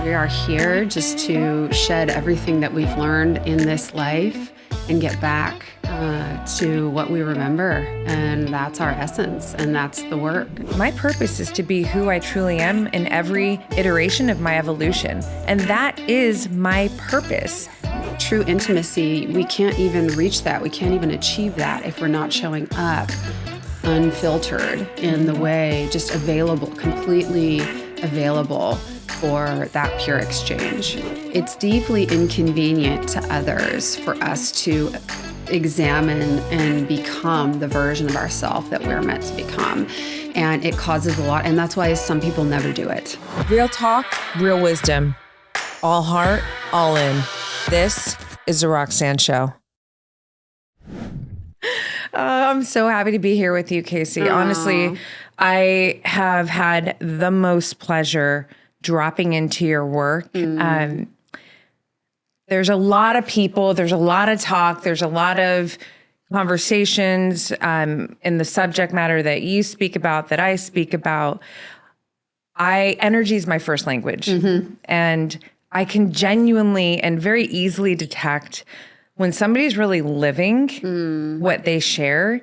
We are here just to shed everything that we've learned in this life and get back to what we remember. And that's our essence, and that's the work. My purpose is to be who I truly am in every iteration of my evolution. And that is my purpose. True intimacy, we can't even reach that. We can't even achieve that if we're not showing up unfiltered in the way, just available, completely available for that pure exchange. It's deeply inconvenient to others for us to examine and become the version of ourselves that we're meant to become. And it causes a lot. And that's why some people never do it. Real talk, real wisdom. All heart, all in. This is the Roxanne Show. I'm so happy to be here with you, Casey. Aww. Honestly, I have had the most pleasure dropping into your work. There's a lot of people, there's a lot of talk, there's a lot of conversations in the subject matter that you speak about, that I speak about. Energy is my first language. And I can genuinely and very easily detect when somebody's really living what they share.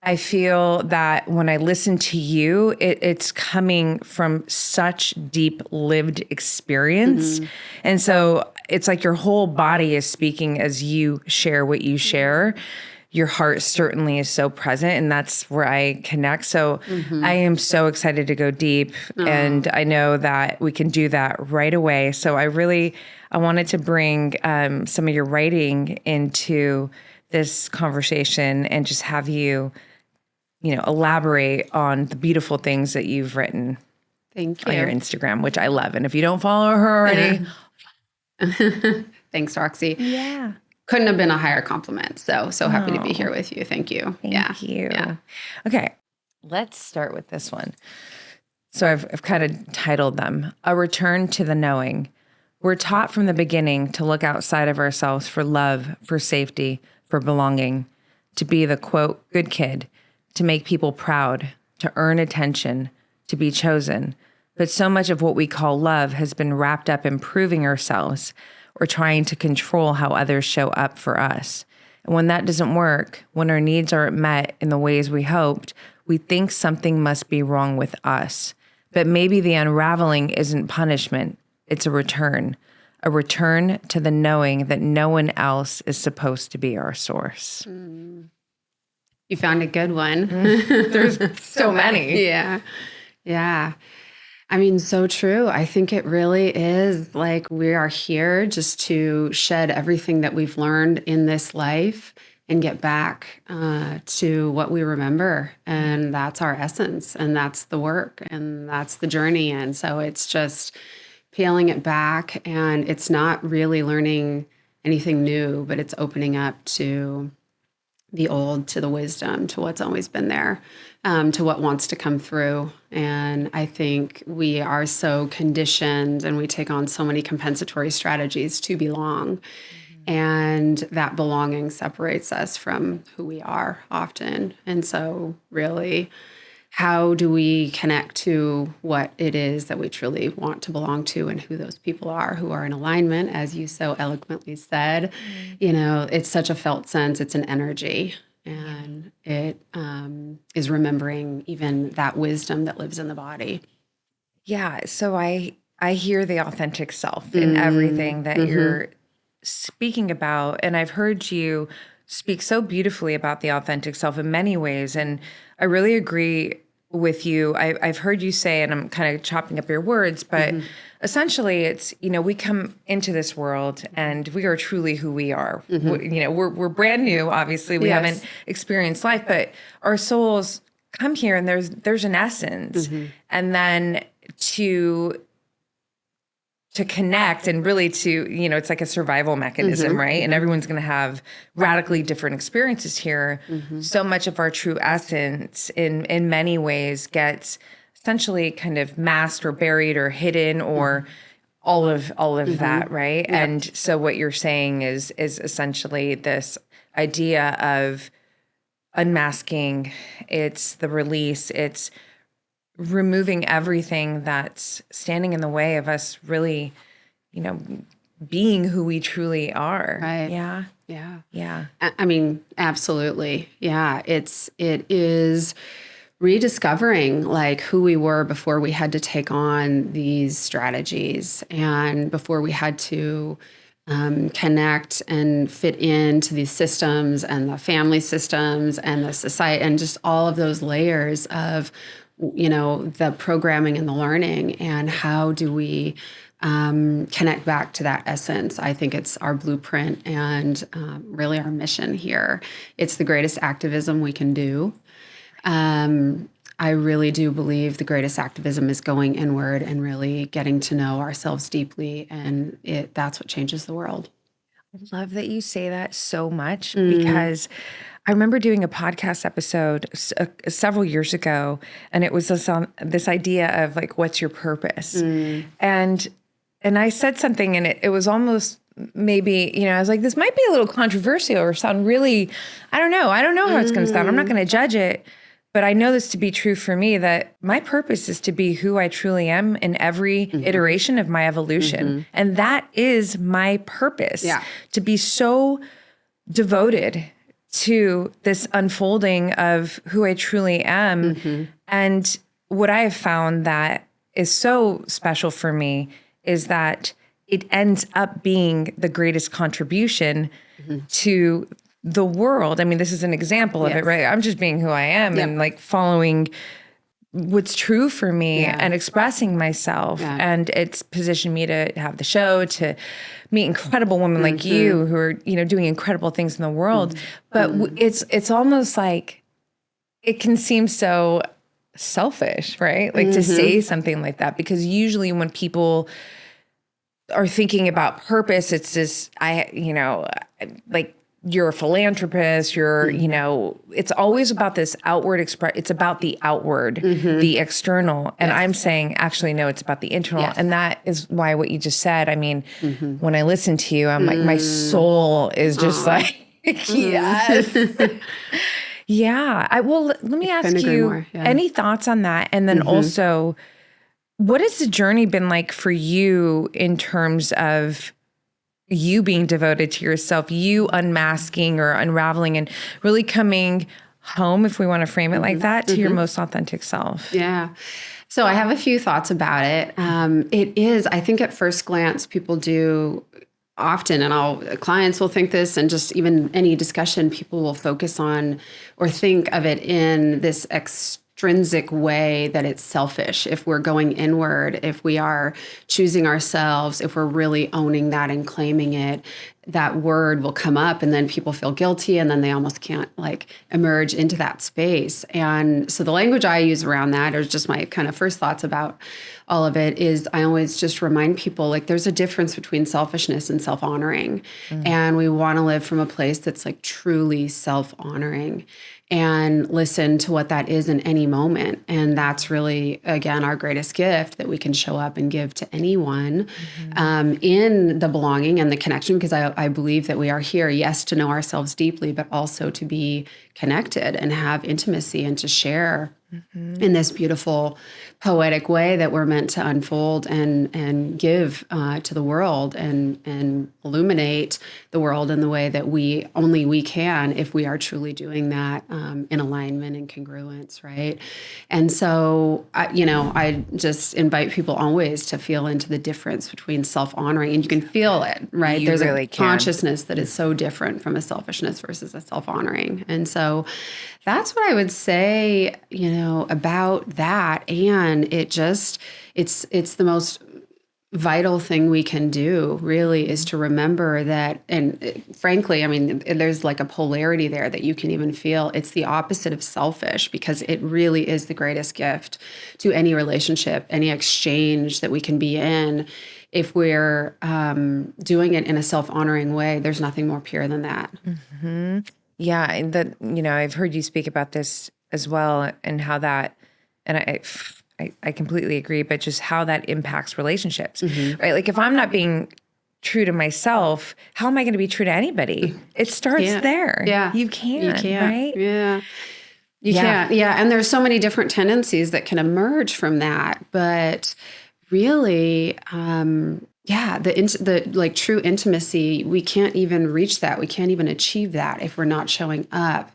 I feel that when I listen to you, it's coming from such deep lived experience. And so it's like your whole body is speaking as you share what you share. Your heart certainly is so present, and that's where I connect. So I am so excited to go deep, and I know that we can do that right away. So I wanted to bring some of your writing into this conversation and just have you elaborate on the beautiful things that you've written. Thank you. On your Instagram, which I love. And if you don't follow her already. Thanks, Roxy. Yeah. Couldn't have been a higher compliment. So happy to be here with you. Thank you. Thank you. Yeah. Okay. Let's start with this one. So I've kind of titled them, A Return to the Knowing. We're taught from the beginning to look outside of ourselves for love, for safety, for belonging, to be the, quote, good kid, to make people proud, to earn attention, to be chosen. But so much of what we call love has been wrapped up in proving ourselves or trying to control how others show up for us. And when that doesn't work, when our needs aren't met in the ways we hoped, we think something must be wrong with us. But maybe the unraveling isn't punishment, it's a return to the knowing that no one else is supposed to be our source. You found a good one. There's so many. Yeah. I mean, so true. I think it really is like we are here just to shed everything that we've learned in this life and get back to what we remember. And that's our essence, and that's the work, and that's the journey. And so it's just peeling it back, and it's not really learning anything new, but it's opening up to the old, to the wisdom, to what's always been there, to what wants to come through. And I think we are so conditioned, and we take on so many compensatory strategies to belong. And that belonging separates us from who we are often. And so really, how do we connect to what it is that we truly want to belong to, and who those people are who are in alignment, as you so eloquently said? It's such a felt sense. It's an energy, and it is remembering even that wisdom that lives in the body. Yeah. So I hear the authentic self in everything that you're speaking about. And I've heard you speak so beautifully about the authentic self in many ways. And I really agree with you. I've heard you say, and I'm kind of chopping up your words, but essentially it's, we come into this world and we are truly who we are. We're brand new, obviously. We haven't experienced life, but our souls come here and there's an essence. And then to connect and really to, it's like a survival mechanism, right? And everyone's going to have radically different experiences here. So much of our true essence in many ways gets essentially kind of masked or buried or hidden or all of that, right? Yeah. And so what you're saying is essentially this idea of unmasking. It's the release. It's removing everything that's standing in the way of us really being who we truly are. Right. Yeah. Yeah. Yeah. I mean, absolutely. Yeah. It is rediscovering like who we were before we had to take on these strategies and before we had to connect and fit into these systems and the family systems and the society and just all of those layers of, the programming and the learning, and how do we connect back to that essence. I think it's our blueprint and really our mission here. It's the greatest activism we can do. I really do believe the greatest activism is going inward and really getting to know ourselves deeply, and that's what changes the world. I love that you say that so much, because I remember doing a podcast episode several years ago, and it was this idea of like, what's your purpose? And I said something, and it was almost maybe, I was like, this might be a little controversial or sound really, I don't know how it's going to sound. I'm not going to judge it. But I know this to be true for me, that my purpose is to be who I truly am in every iteration of my evolution. And that is my purpose, to be so devoted to this unfolding of who I truly am. And what I have found that is so special for me is that it ends up being the greatest contribution to the world. I mean, this is an example of it, right? I'm just being who I am and like following what's true for me and expressing myself. And it's positioned me to have the show, to meet incredible women like you who are, doing incredible things in the world. But it's almost like it can seem so selfish, right? Like to say something like that, because usually when people are thinking about purpose, it's this, like, you're a philanthropist, it's always about this outward it's about the outward, the external. And I'm saying, actually, no, it's about the internal. Yes. And that is why what you just said, I mean, when I listen to you, I'm like, my soul is just like, yes. Well, let me ask you, any thoughts on that? And then also, what has the journey been like for you in terms of you being devoted to yourself, you unmasking or unraveling and really coming home, if we want to frame it like that, to your most authentic self? Yeah. So I have a few thoughts about it. It is, I think at first glance, people do often, and clients will think this, and just even any discussion, people will focus on or think of it in this extrinsic way that it's selfish. If we're going inward, if we are choosing ourselves, if we're really owning that and claiming it, that word will come up, and then people feel guilty, and then they almost can't like emerge into that space. And so the language I use around that, or just my kind of first thoughts about all of it, is I always just remind people, like, there's a difference between selfishness and self-honoring. And we want to live from a place that's like truly self-honoring, and listen to what that is in any moment. And that's really, again, our greatest gift that we can show up and give to anyone, in the belonging and the connection, because I believe that we are here, yes, to know ourselves deeply, but also to be connected and have intimacy and to share in this beautiful, poetic way that we're meant to unfold and give to the world and illuminate the world in the way that only we can, if we are truly doing that in alignment and congruence, right? And so, I just invite people always to feel into the difference between self-honoring, and you can feel it, right? There's really a consciousness that is so different from a selfishness versus a self-honoring. And so that's what I would say, about that. And it's the most vital thing we can do, really, is to remember that. And frankly, I mean, there's like a polarity there that you can even feel. It's the opposite of selfish, because it really is the greatest gift to any relationship, any exchange that we can be in. If we're doing it in a self-honoring way, there's nothing more pure than that. Yeah, and that, I've heard you speak about this as well, and how that, and I completely agree, but just how that impacts relationships, right? Like, if I'm not being true to myself, how am I going to be true to anybody? It starts there. Yeah. You can't, right? Yeah. You can't. Yeah. And there's so many different tendencies that can emerge from that. But really, Yeah, the like true intimacy, we can't even reach that. We can't even achieve that if we're not showing up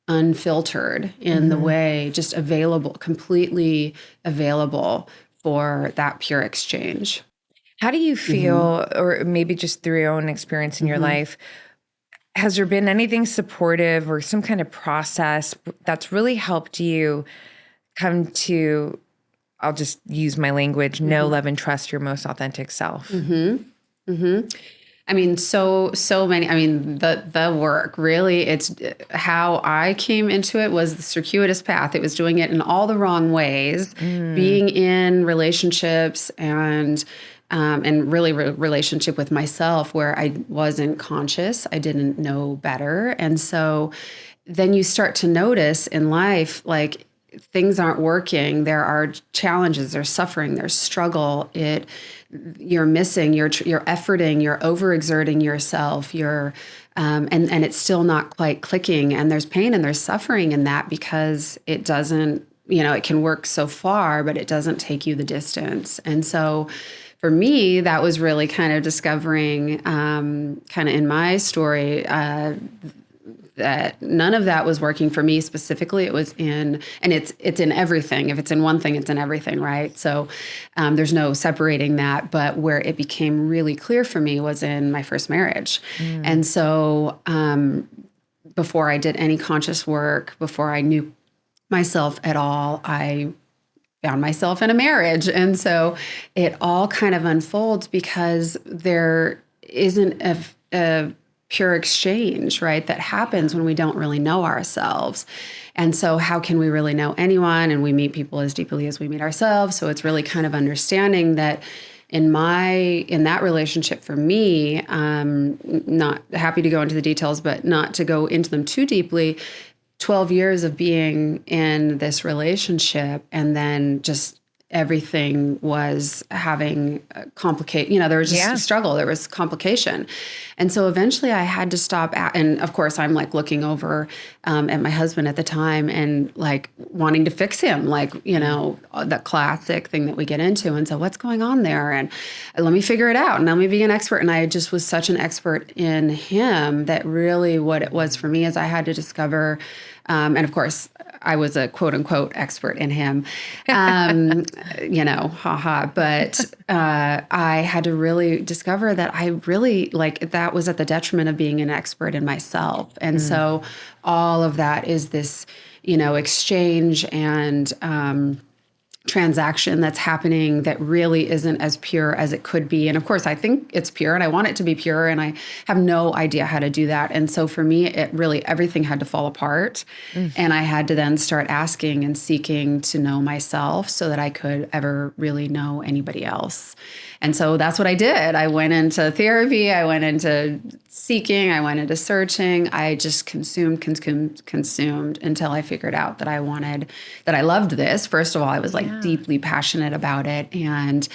unfiltered in the way, just available, completely available for that pure exchange. How do you Hmm. feel, or maybe just through your own experience in your Hmm. life, has there been anything supportive or some kind of process that's really helped you come to, I'll just use my language, know, Hmm. love, and trust your most authentic self? Hmm. Hmm. I mean, so many. I mean, the work really. It's how I came into it was the circuitous path. It was doing it in all the wrong ways, Mm, being in relationships and really relationship with myself where I wasn't conscious. I didn't know better, and so then you start to notice in life like things aren't working. There are challenges, there's suffering, there's struggle. You're missing, you're efforting, you're overexerting yourself, and it's still not quite clicking. And there's pain and there's suffering in that because it doesn't, it can work so far, but it doesn't take you the distance. And so for me, that was really kind of discovering, kind of in my story, that none of that was working for me specifically. It was and it's in everything. If it's in one thing, it's in everything, right? So there's no separating that. But where it became really clear for me was in my first marriage. mm. And so before I did any conscious work, before I knew myself at all, I found myself in a marriage. And so it all kind of unfolds because there isn't a pure exchange, right, that happens when we don't really know ourselves. And so how can we really know anyone? And we meet people as deeply as we meet ourselves. So it's really kind of understanding that in that relationship for me, not happy to go into the details, but not to go into them too deeply. 12 years of being in this relationship and then just everything was having complicate, there was just Yeah. struggle, there was complication. And so eventually I had to stop and of course I'm like looking over at my husband at the time and like wanting to fix him, like, that classic thing that we get into. And so what's going on there? And let me figure it out and let me be an expert. And I just was such an expert in him that really what it was for me is I had to discover, and of course, I was a quote unquote expert in him, haha. But I had to really discover that I really like that was at the detriment of being an expert in myself. And Mm. so all of that is this, exchange and transaction that's happening that really isn't as pure as it could be. And of course, I think it's pure and I want it to be pure and I have no idea how to do that. And so for me, it really, everything had to fall apart. Mm. And I had to then start asking and seeking to know myself so that I could ever really know anybody else. And so that's what I did. I went into therapy, I went into seeking, I went into searching. I just consumed until I figured out that I loved this. First of all, I was like Yeah. deeply passionate about it. And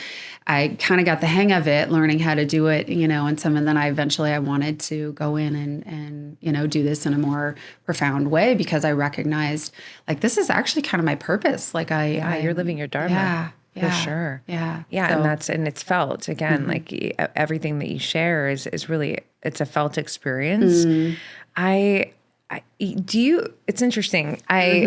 I kind of got the hang of it, learning how to do it, and then I wanted to go in and do this in a more profound way because I recognized like, this is actually kind of my purpose. Like You're living your dharma. yeah, For yeah, sure. yeah. Yeah. So, And it's felt again, like everything that you share is really, it's a felt experience. mm, I, it's interesting. I'm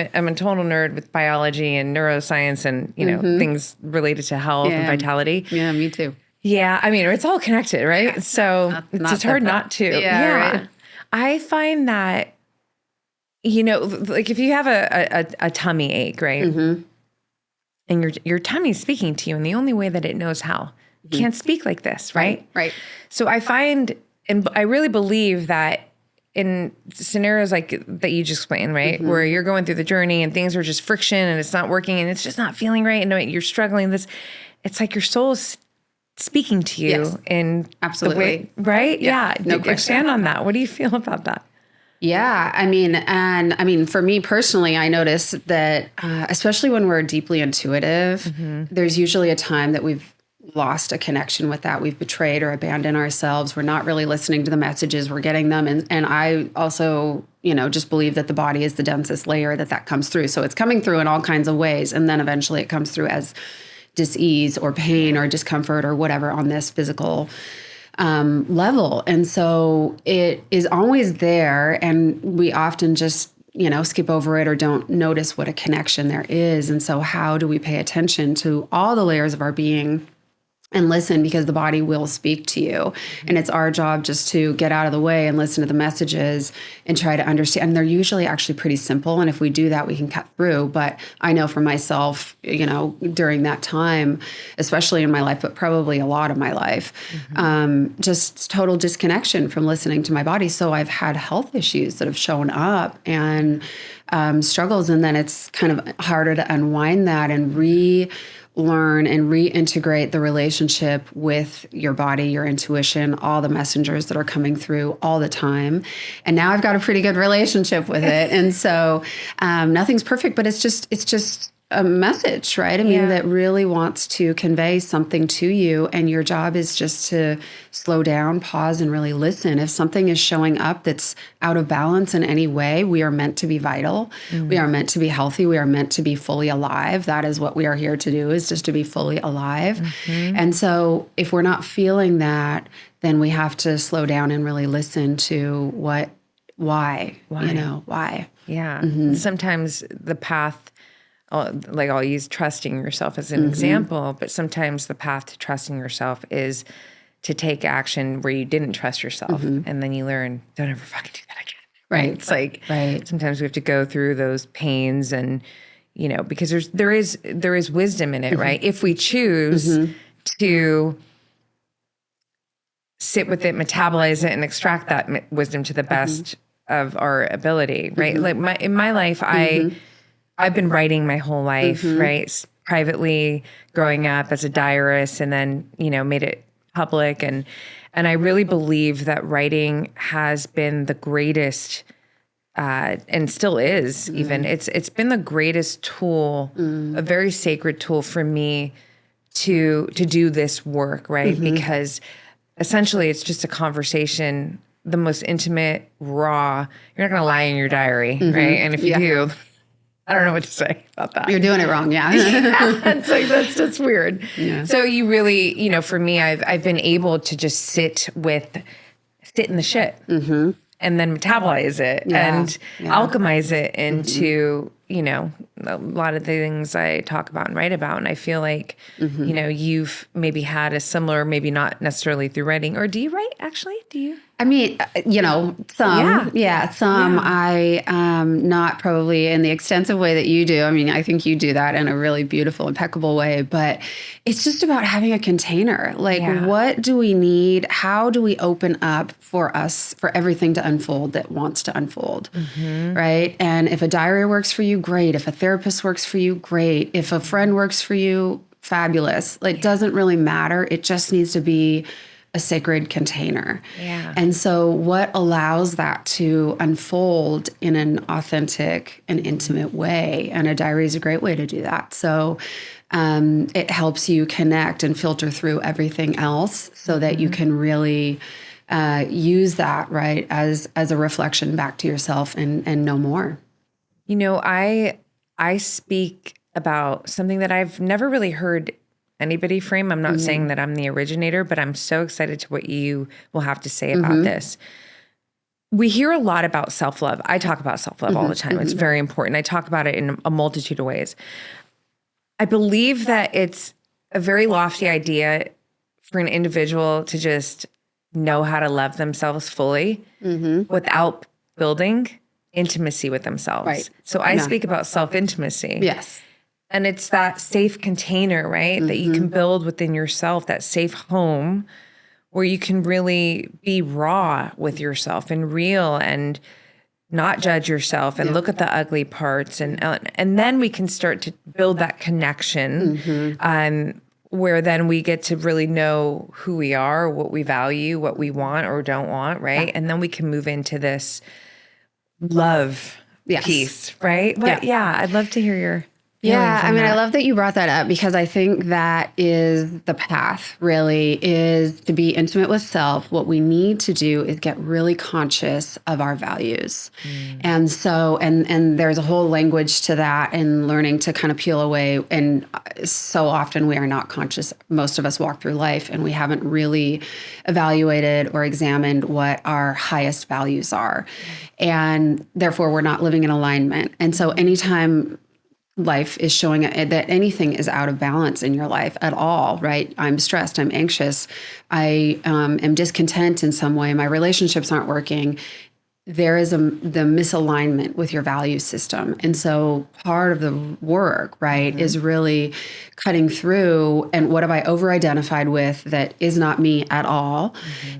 a total nerd with biology and neuroscience and, things related to health and yeah, vitality. yeah, me too. Yeah. I mean, it's all connected, right? So it's hard not to. Yeah, Yeah. right. I find that, like if you have a tummy ache, right? Mm-hmm. And your tummy's speaking to you in the only way that it knows how. It can't speak like this, right? Right. So I find, and I really believe that in scenarios like that you just explained, right, where you're going through the journey and things are just friction and it's not working and it's just not feeling right and you're struggling, it's like your soul is speaking to you Yes, in absolutely. the way, right? Yeah. no question. Expand on that. What do you feel about that? Yeah, I mean, for me personally, I notice that, especially when we're deeply intuitive, there's usually a time that we've lost a connection with that. We've betrayed or abandoned ourselves. We're not really listening to the messages. We're getting them. And I also, just believe that the body is the densest layer that comes through. So it's coming through in all kinds of ways. And then eventually it comes through as dis-ease or pain or discomfort or whatever on this physical level. And so it is always there, and we often just, skip over it or don't notice what a connection there is. And so how do we pay attention to all the layers of our being and listen, because the body will speak to you. And it's our job just to get out of the way and listen to the messages and try to understand. And they're usually actually pretty simple. And if we do that, we can cut through. But I know for myself, during that time, especially in my life, but probably a lot of my life, just total disconnection from listening to my body. So I've had health issues that have shown up and struggles. And then it's kind of harder to unwind that and learn and reintegrate the relationship with your body, your intuition, all the messengers that are coming through all the time. And now I've got a pretty good relationship with it. And so nothing's perfect, but it's just a message, right? I mean, that really wants to convey something to you. And your job is just to slow down, pause, and really listen. If something is showing up that's out of balance in any way, we are meant to be vital. We are meant to be healthy. We are meant to be fully alive. That is what we are here to do, is just to be fully alive. And so if we're not feeling that, then we have to slow down and really listen to why. Why. Yeah. Sometimes the path, like I'll use trusting yourself as an example, but sometimes the path to trusting yourself is to take action where you didn't trust yourself. And then you learn, don't ever fucking do that again. Right. It's like, sometimes we have to go through those pains and, because there is wisdom in it, right? If we choose to sit with it, metabolize it, and extract that wisdom to the best of our ability, right? Like in my life, I've been writing my whole life, right? Privately growing up as a diarist, and then, made it public. And I really believe that writing has been the greatest, and still is even, it's been the greatest tool, a very sacred tool for me to do this work, right? Because essentially it's just a conversation, the most intimate, raw. You're not going to lie in your diary, right? And if you do, I don't know what to say about that. You're doing it wrong, It's like, that's weird. So you really, for me, I've been able to just sit in the shit and then metabolize it and alchemize it into, a lot of the things I talk about and write about. And I feel like, you've maybe had a similar, maybe not necessarily through writing, or do you write actually? Do you? I mean, some. I not probably in the extensive way that you do. I mean, I think you do that in a really beautiful, impeccable way, but it's just about having a container. Like, what do we need? How do we open up for everything to unfold that wants to unfold, right? And if a diary works for you, great. If a therapist works for you, great. If a friend works for you, fabulous. It doesn't really matter. It just needs to be a sacred container. And so what allows that to unfold in an authentic and intimate way? And a diary is a great way to do that. So it helps you connect and filter through everything else so that you can really use that, right, as a reflection back to yourself and no more. I speak about something that I've never really heard anybody frame. I'm not saying that I'm the originator, but I'm so excited to what you will have to say about this. We hear a lot about self-love. I talk about self-love all the time. It's very important. I talk about it in a multitude of ways. I believe that it's a very lofty idea for an individual to just know how to love themselves fully without building intimacy with themselves. Right. So I speak about self-intimacy. Yes. And it's that safe container, right? That you can build within yourself, that safe home where you can really be raw with yourself and real and not judge yourself and look at the ugly parts. And then we can start to build that connection where then we get to really know who we are, what we value, what we want or don't want, right? And then we can move into this love piece, right? But I'd love to hear your Yeah, I from mean, I that? love that you brought that up because I think that is the path, really, is to be intimate with self. What we need to do is get really conscious of our values. And so, and there's a whole language to that and learning to kind of peel away. And so often we are not conscious. Most of us walk through life and we haven't really evaluated or examined what our highest values are. And therefore, we're not living in alignment. And so anytime life is showing that anything is out of balance in your life at all, right? I'm stressed, I'm anxious, I am discontent in some way, my relationships aren't working. There is the misalignment with your value system. And so part of the work, right, is really cutting through and what have I over identified with that is not me at all?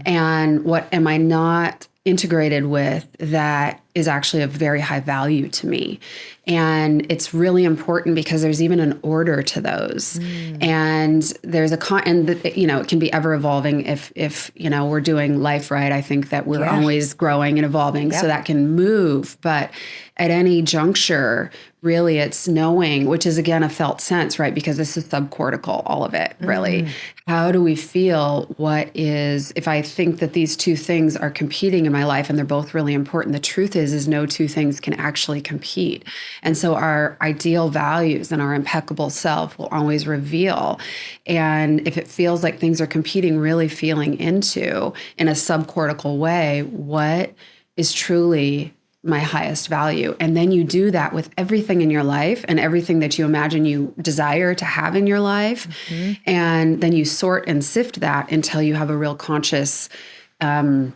And what am I not integrated with that is actually of very high value to me? And it's really important because there's even an order to those. And there's it can be ever evolving if we're doing life right. I think that we're always growing and evolving, so that can move. But at any juncture, really it's knowing, which is again a felt sense, right? Because this is subcortical, all of it, really. How do we feel? If I think that these two things are competing in my life and they're both really important, the truth is no two things can actually compete. And so our ideal values and our impeccable self will always reveal. And if it feels like things are competing, really feeling into in a subcortical way, what is truly my highest value. And then you do that with everything in your life and everything that you imagine you desire to have in your life. And then you sort and sift that until you have a real conscious, I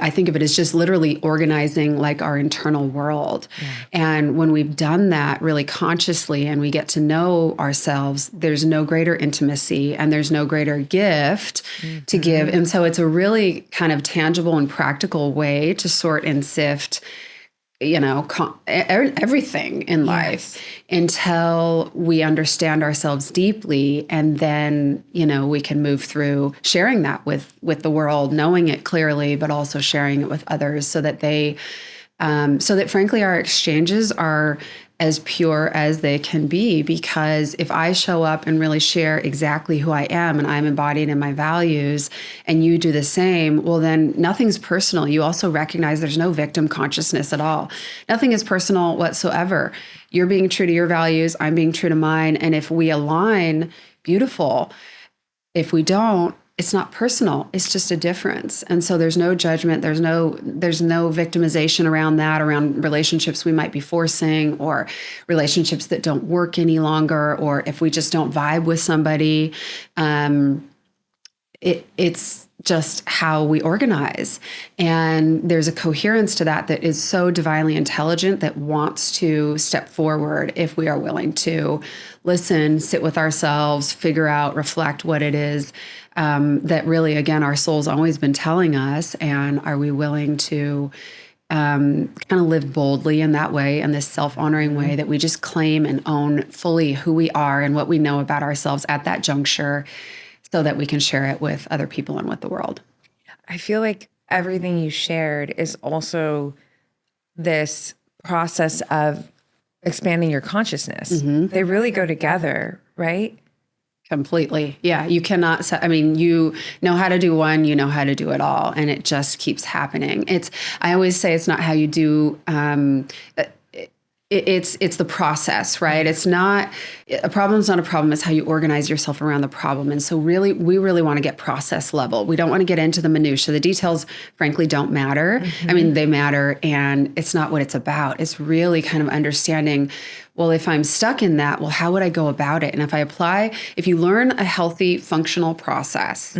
think of it as just literally organizing like our internal world. And when we've done that really consciously and we get to know ourselves, there's no greater intimacy and there's no greater gift to give. And so it's a really kind of tangible and practical way to sort and sift everything in life until we understand ourselves deeply. And then, we can move through sharing that with the world, knowing it clearly, but also sharing it with others so that frankly, our exchanges are as pure as they can be. Because if I show up and really share exactly who I am and I'm embodied in my values and you do the same, well, then nothing's personal. You also recognize there's no victim consciousness at all. Nothing is personal whatsoever. You're being true to your values. I'm being true to mine. And if we align, beautiful. If we don't, it's not personal. It's just a difference. And so there's no judgment. There's no victimization around that, around relationships we might be forcing or relationships that don't work any longer, or if we just don't vibe with somebody. It's just how we organize. And there's a coherence to that is so divinely intelligent that wants to step forward if we are willing to listen, sit with ourselves, figure out, reflect what it is that really, again, our soul's always been telling us. And are we willing to kind of live boldly in that way, in this self-honoring way that we just claim and own fully who we are and what we know about ourselves at that juncture, so that we can share it with other people and with the world. I feel like everything you shared is also this process of expanding your consciousness. They really go together, right? Completely. Yeah. You cannot, you know how to do one, you know how to do it all. And it just keeps happening. I always say it's not how you do, it's the process, right? It's not, a problem's not a problem. It's how you organize yourself around the problem. And so really, we really want to get process level. We don't want to get into the minutia. The details, frankly, don't matter. I mean, they matter, and it's not what it's about. It's really kind of understanding, well, if I'm stuck in that, well, how would I go about it? And if you learn a healthy, functional process,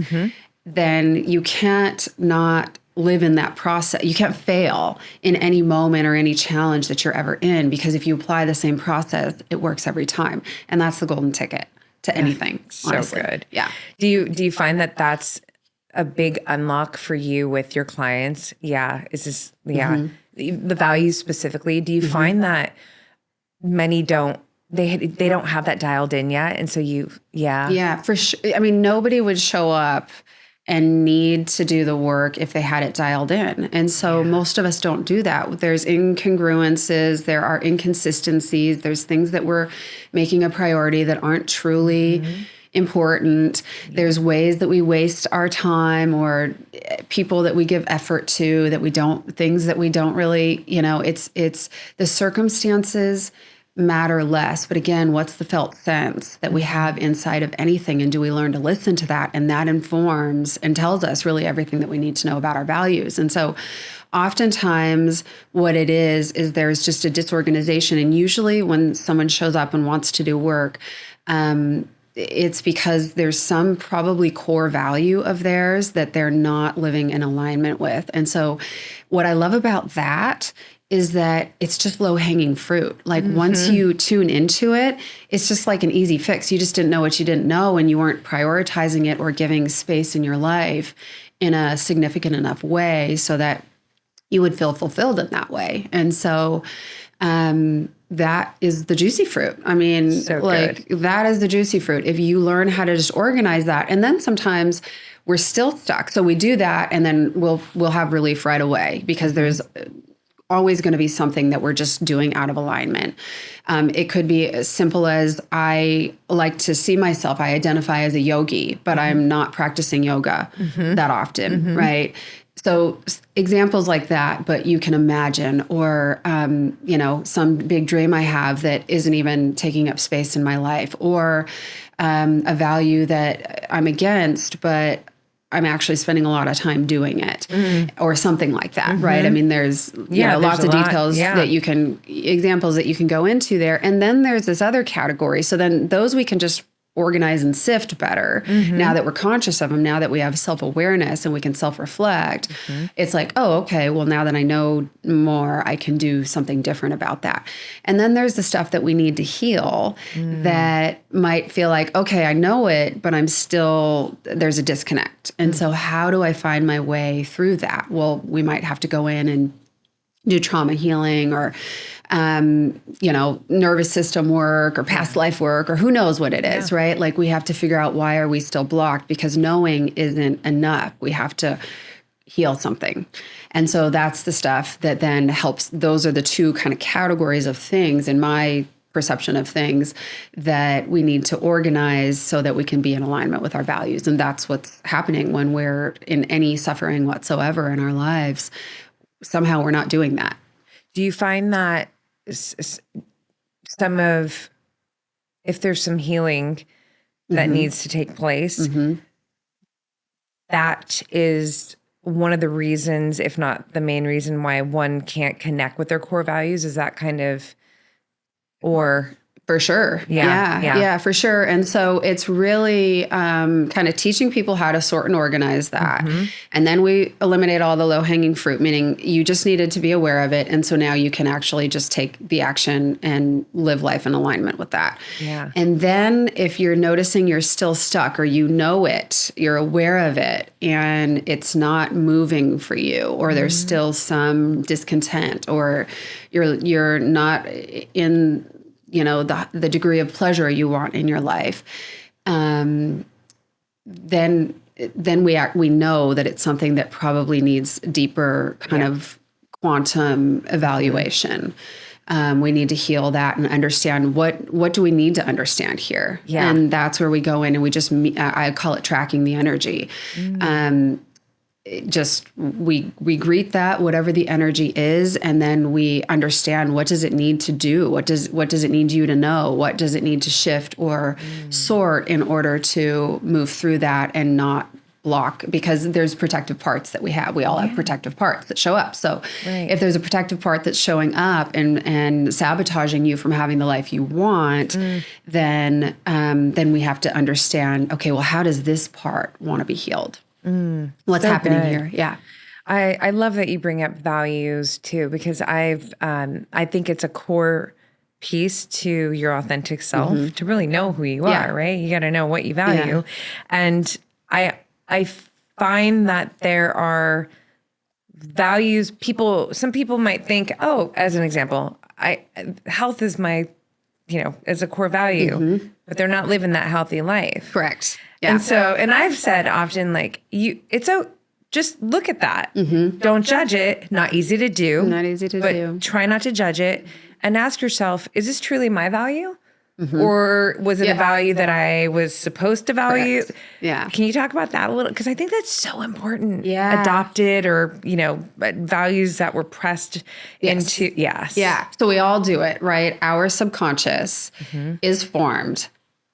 then you can't not live in that process. You can't fail in any moment or any challenge that you're ever in, because if you apply the same process, it works every time. And that's the golden ticket to anything. So honestly. good. Yeah. Do you find that that's a big unlock for you with your clients? Yeah. Is this, the values specifically, do you find that many they don't have that dialed in yet? And so Yeah, for sure. I mean, nobody would show up and need to do the work if they had it dialed in. And so most of us don't do that. There's incongruences, there are inconsistencies, there's things that we're making a priority that aren't truly important. There's ways that we waste our time, or people that we give effort to that we don't, things that we don't really, it's the circumstances matter less. But again, what's the felt sense that we have inside of anything? And do we learn to listen to that? And that informs and tells us really everything that we need to know about our values. And so oftentimes what it is there's just a disorganization. And usually when someone shows up and wants to do work, it's because there's some probably core value of theirs that they're not living in alignment with. And so what I love about that is that it's just low-hanging fruit. Like once you tune into it, it's just like an easy fix. You just didn't know what you didn't know, and you weren't prioritizing it or giving space in your life in a significant enough way so that you would feel fulfilled in that way. And so that is the juicy fruit. I mean, that is the juicy fruit. If you learn how to just organize that, and then sometimes we're still stuck. So we do that, and then we'll have relief right away, because there's always going to be something that we're just doing out of alignment. It could be as simple as, I like to see myself, I identify as a yogi, but I'm not practicing yoga that often, right? So examples like that, but you can imagine, or, some big dream I have that isn't even taking up space in my life, or a value that I'm against, but I'm actually spending a lot of time doing it, or something like that, right? I mean, there's lots of details that you can, examples that you can go into there. And then there's this other category. So then those we can just organize and sift better now that we're conscious of them, now that we have self-awareness and we can self-reflect. It's like, oh, okay, well, now that I know more, I can do something different about that. And then there's the stuff that we need to heal that might feel like, okay, I know it, but there's a disconnect. And so how do I find my way through that? Well, we might have to go in and do trauma healing, or nervous system work, or past life work, or who knows what it is, right? Like, we have to figure out, why are we still blocked? Because knowing isn't enough. We have to heal something. And so that's the stuff that then helps. Those are the two kind of categories of things, in my perception of things, that we need to organize so that we can be in alignment with our values. And that's what's happening when we're in any suffering whatsoever in our lives. Somehow we're not doing that. Do you find that if there's some healing that needs to take place, that is one of the reasons, if not the main reason, why one can't connect with their core values? Is that kind of, or... For sure. Yeah, for sure. And so it's really kind of teaching people how to sort and organize that. And then we eliminate all the low-hanging fruit, meaning you just needed to be aware of it. And so now you can actually just take the action and live life in alignment with that. Yeah. And then if you're noticing you're still stuck, or you know it, you're aware of it, and it's not moving for you, or there's still some discontent, or you're not in the degree of pleasure you want in your life, then we know that it's something that probably needs deeper kind of quantum evaluation. We need to heal that and understand what do we need to understand here. Yeah. And that's where we go in, and we just, I call it tracking the energy. We greet that, whatever the energy is, and then we understand, what does it need to do? What does it need you to know? What does it need to shift or sort in order to move through that and not block? Because there's protective parts that we have. We all have protective parts that show up. So if there's a protective part that's showing up and sabotaging you from having the life you want, then we have to understand, okay, well, how does this part want to be healed? What's happening here? Yeah. I love that you bring up values too, because I think it's a core piece to your authentic self to really know who you are, right? You got to know what you value. And I find that there are values, some people might think, oh, as an example, health is my, is a core value. but they're not living that healthy life. Correct. Yeah. And so, and I've said often, like, just look at that. Don't judge it. Not easy to do. Not easy to do. Try not to judge it and ask yourself, is this truly my value? Or was it a value that I was supposed to value? Correct. Yeah. Can you talk about that a little? Because I think that's so important. Yeah. Adopted or, values that were pressed into. Yes. Yeah. So we all do it, right? Our subconscious is formed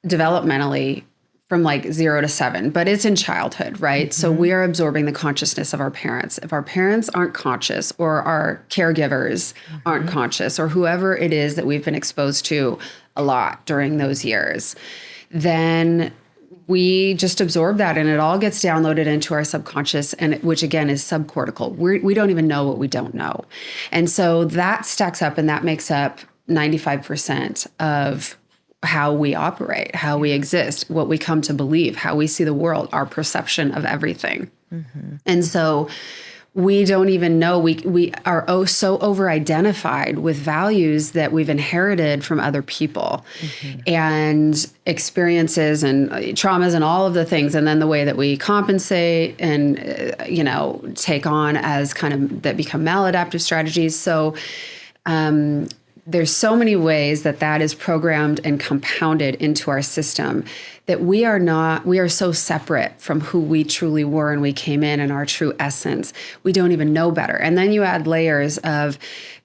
developmentally from like 0 to 7, but it's in childhood, right? So we are absorbing the consciousness of our parents. If our parents aren't conscious, or our caregivers aren't conscious, or whoever it is that we've been exposed to a lot during those years, then we just absorb that, and it all gets downloaded into our subconscious, and which again is subcortical. We don't even know what we don't know. And so that stacks up, and that makes up 95% of how we operate, how we exist, what we come to believe, how we see the world, our perception of everything. And so we don't even know, we are so over-identified with values that we've inherited from other people and experiences and traumas and all of the things. And then the way that we compensate and, take on as kind of that become maladaptive strategies. So there's so many ways that is programmed and compounded into our system that we are so separate from who we truly were when we came in and our true essence. We don't even know better. And then you add layers of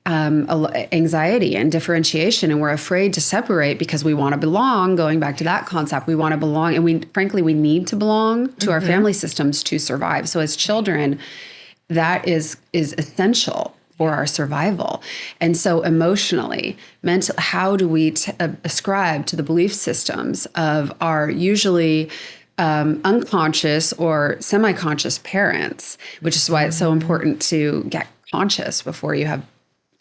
anxiety and differentiation, and we're afraid to separate because we want to belong. Going back to that concept, we want to belong. And we need to belong to our family systems to survive. So as children, that is essential for our survival. And so emotionally, how do we ascribe to the belief systems of our usually unconscious or semi-conscious parents, which is why it's so important to get conscious before you have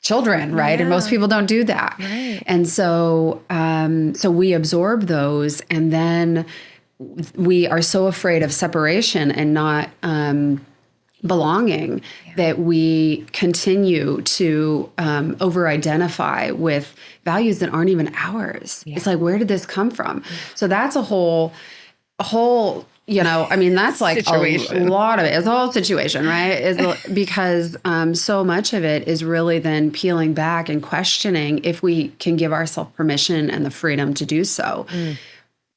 children, right? And most people don't do that. Right. And so, so we absorb those, and then we are so afraid of separation and not belonging that we continue to over-identify with values that aren't even ours. It's like, where did this come from? So that's a whole, that's like situation. A lot of it. It's a whole situation, right? Because so much of it is really then peeling back and questioning if we can give ourselves permission and the freedom to do so.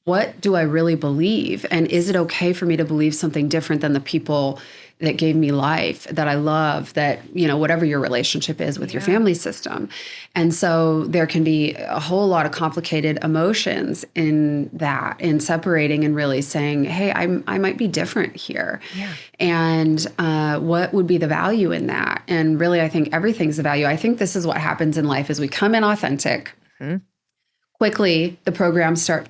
What do I really believe? And is it okay for me to believe something different than the people that gave me life, that I love, that, whatever your relationship is with your family system? And so there can be a whole lot of complicated emotions in that, in separating and really saying, hey, I might be different here. Yeah. And what would be the value in that? And really, I think everything's the value. I think this is what happens in life is we come in authentic. Quickly, the programs start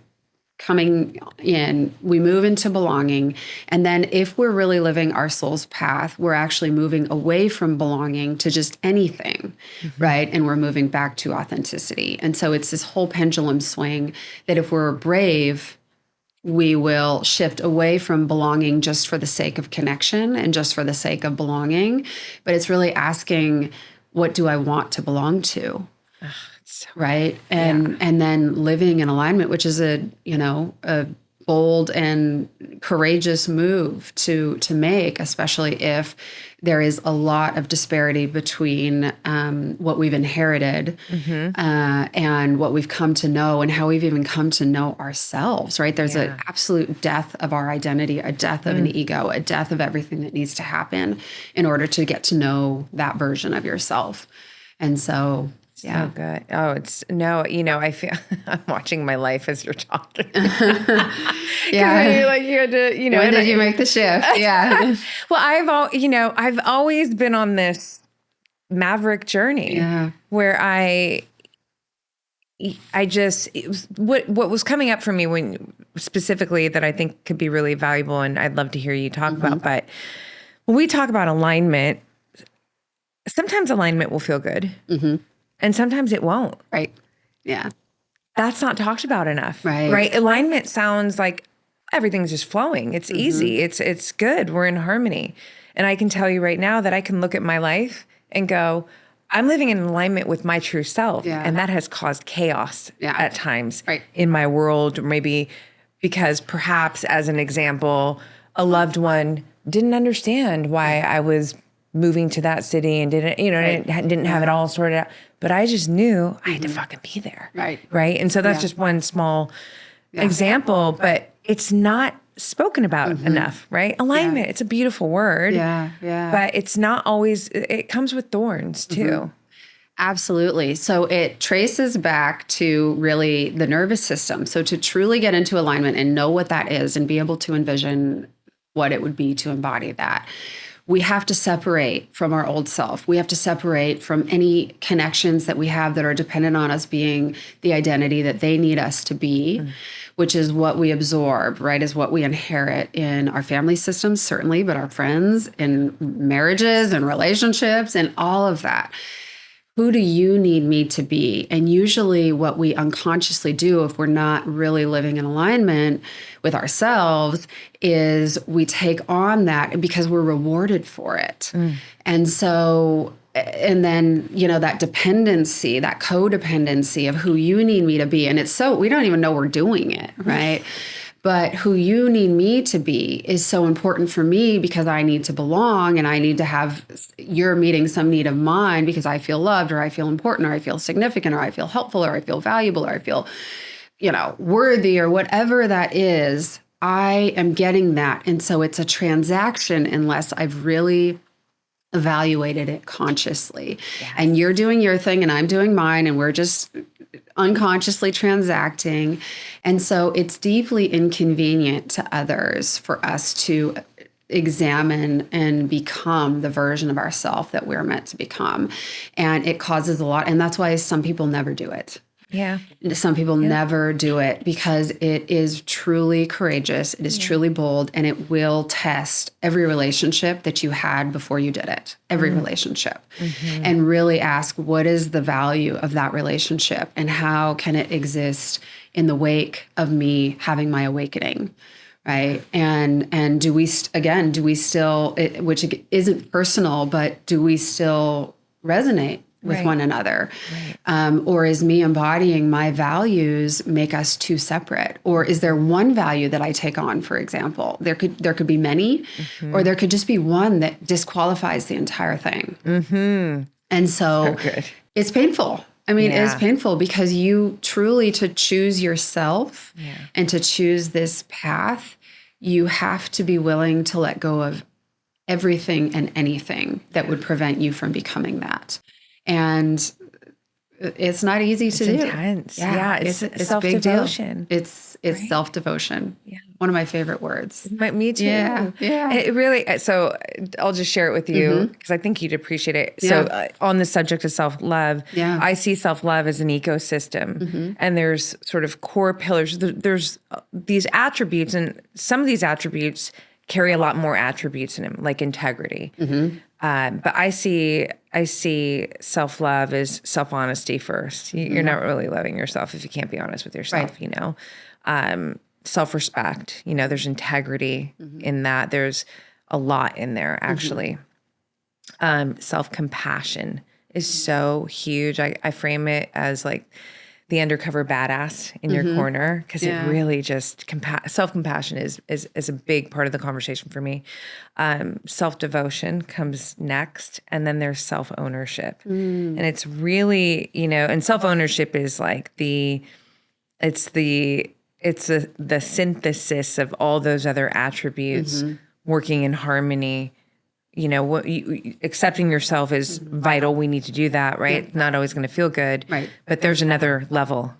coming in, we move into belonging. And then if we're really living our soul's path, we're actually moving away from belonging to just anything, right? And we're moving back to authenticity. And so it's this whole pendulum swing that if we're brave, we will shift away from belonging just for the sake of connection and just for the sake of belonging. But it's really asking, what do I want to belong to? Right. And then living in alignment, which is a bold and courageous move to make, especially if there is a lot of disparity between what we've inherited and what we've come to know and how we've even come to know ourselves, right? There's an absolute death of our identity, a death of an ego, a death of everything that needs to happen in order to get to know that version of yourself. And so... Yeah. So good. Oh, I feel I'm watching my life as you're talking. Yeah. You had to, When did you make the shift? Yeah. Well, I've always been on this maverick journey where I just, what was coming up for me when specifically that I think could be really valuable and I'd love to hear you talk about, but when we talk about alignment, sometimes alignment will feel good. And sometimes it won't. Right. Yeah. That's not talked about enough. Right. Alignment sounds like everything's just flowing. It's easy. It's good. We're in harmony. And I can tell you right now that I can look at my life and go, I'm living in alignment with my true self. Yeah. And that has caused chaos Yeah. at times Right. in my world, or maybe because perhaps, as an example, a loved one didn't understand why I was moving to that city and didn't, didn't have it all sorted out. But I just knew I had to fucking be there. Right. Right. And so that's just one small example, but it's not spoken about enough, right? Alignment, it's a beautiful word. Yeah. But it's not always, it comes with thorns too. Absolutely. So it traces back to really the nervous system. So to truly get into alignment and know what that is and be able to envision what it would be to embody that, we have to separate from our old self. We have to separate from any connections that we have that are dependent on us being the identity that they need us to be, which is what we absorb, right? Is what we inherit in our family systems, certainly, but our friends and marriages and relationships and all of that. Who do you need me to be? And usually what we unconsciously do if we're not really living in alignment with ourselves is we take on that because we're rewarded for it. And so, and then, that dependency, that codependency of who you need me to be. And it's so, we don't even know we're doing it, right? But who you need me to be is so important for me because I need to belong and I need to have, you're meeting some need of mine because I feel loved or I feel important or I feel significant or I feel helpful or I feel valuable or I feel, worthy or whatever that is. I am getting that. And so it's a transaction unless I've really evaluated it consciously. Yes. And you're doing your thing and I'm doing mine and we're just unconsciously transacting. And so it's deeply inconvenient to others for us to examine and become the version of ourselves that we're meant to become. And it causes a lot. And that's why some people never do it. Yeah. Some people never do it because it is truly courageous. It is truly bold, and it will test every relationship that you had before you did it, every relationship, and really ask, what is the value of that relationship and how can it exist in the wake of me having my awakening? Right. And do we still, which isn't personal, but do we still resonate with one another? Or is me embodying my values make us two separate? Or is there one value that I take on, for example? There could be many, or there could just be one that disqualifies the entire thing. And so it's painful. I mean, it is painful because you truly, to choose yourself and to choose this path, you have to be willing to let go of everything and anything that would prevent you from becoming that. And it's not easy to do. Intense. Yeah. It's self-devotion. It's right? Self-devotion. Yeah. One of my favorite words. Me too. Yeah. It really, so I'll just share it with you because I think you'd appreciate it. So on the subject of self-love, I see self-love as an ecosystem, and there's sort of core pillars. There's these attributes, and some of these attributes carry a lot more attributes in them, like integrity. But I see self-love as self-honesty first. You're not really loving yourself if you can't be honest with yourself, self-respect, there's integrity in that. There's a lot in there, actually. Self-compassion is so huge. I frame it as like the undercover badass in your corner, because it really just self-compassion is a big part of the conversation for me. Self-devotion comes next, and then there's self-ownership. And it's really, and self-ownership is like the synthesis of all those other attributes working in harmony. Accepting yourself is vital. We need to do that, right? It's not always going to feel good, right? But there's another level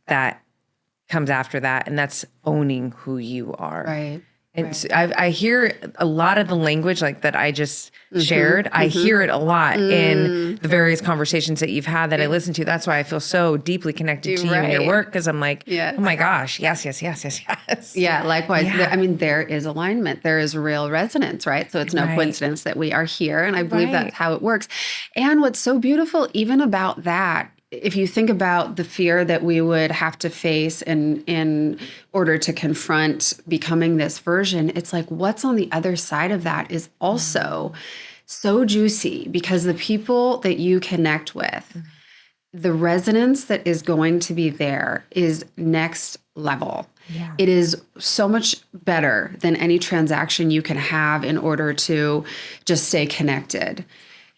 that comes after that, and that's owning who you are. Right. And I hear a lot of the language like that I just shared. I hear it a lot in the various conversations that you've had that I listen to. That's why I feel so deeply connected to you and your work, because I'm like, oh my gosh, yes. Yeah, likewise. Yeah. There is alignment. There is real resonance, right? So it's no coincidence that we are here, and I believe that's how it works. And what's so beautiful even about that, if you think about the fear that we would have to face in order to confront becoming this version, it's like what's on the other side of that is also so juicy because the people that you connect with, the resonance that is going to be there is next level. Yeah. It is so much better than any transaction you can have in order to just stay connected.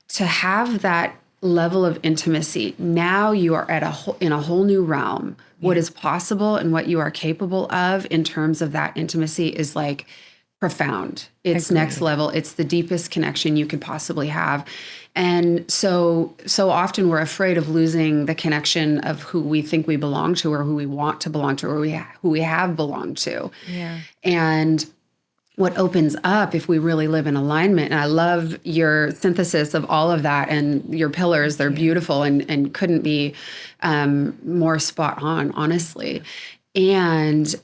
To have that level of intimacy, now you are at in a whole new realm. What is possible and what you are capable of in terms of that intimacy is like profound. It's next level. It's the deepest connection you could possibly have. And so often we're afraid of losing the connection of who we think we belong to or who we want to belong to or who we have belonged to. Yeah. And what opens up if we really live in alignment, and I love your synthesis of all of that and your pillars, they're beautiful and couldn't be more spot on, honestly. And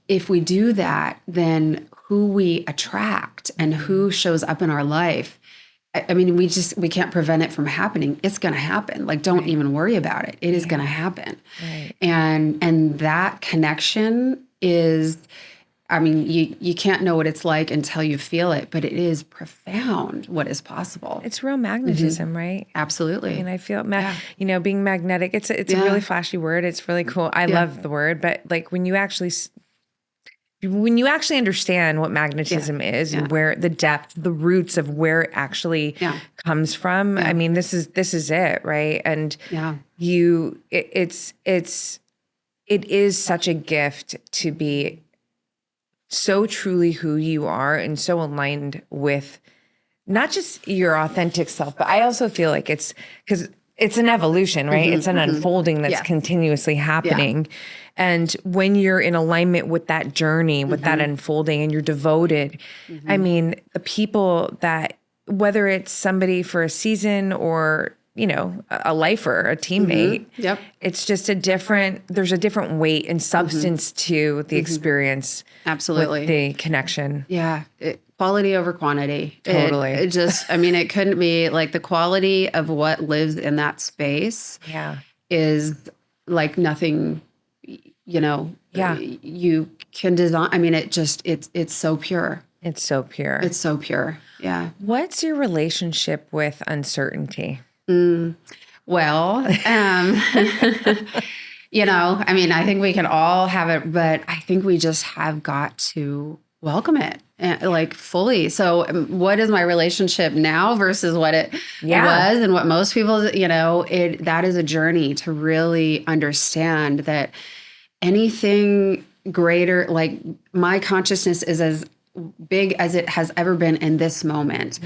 if we do that, then who we attract and who shows up in our life, I mean, we can't prevent it from happening. It's going to happen. Like, don't even worry about it. It is going to happen. Right. And that connection is, I mean, you can't know what it's like until you feel it, but it is profound what is possible. It's real magnetism, right? Absolutely. And I feel, being magnetic, it's a really flashy word. It's really cool. I love the word, but like when you actually understand what magnetism is and where the depth, the roots of where it actually comes from, I mean, this is it, right? And it is such a gift to be so truly who you are and so aligned with not just your authentic self, but I also feel like it's because it's an evolution, right? It's an unfolding that's continuously happening. And when you're in alignment with that journey, with that unfolding, and you're devoted, I mean, the people that, whether it's somebody for a season or, a lifer, a teammate, it's just there's a different weight and substance to the experience. Absolutely. With the connection. Yeah. Quality over quantity. Totally. It just, I mean, it couldn't be like the quality of what lives in that space is like nothing, you can design. I mean, it's so pure. It's so pure. It's so pure. Yeah. What's your relationship with uncertainty? Well, I mean, I think we can all have it, but I think we just have got to welcome it like fully. So what is my relationship now versus what it was and what most people, that is a journey to really understand that anything greater, like my consciousness is as big as it has ever been in this moment.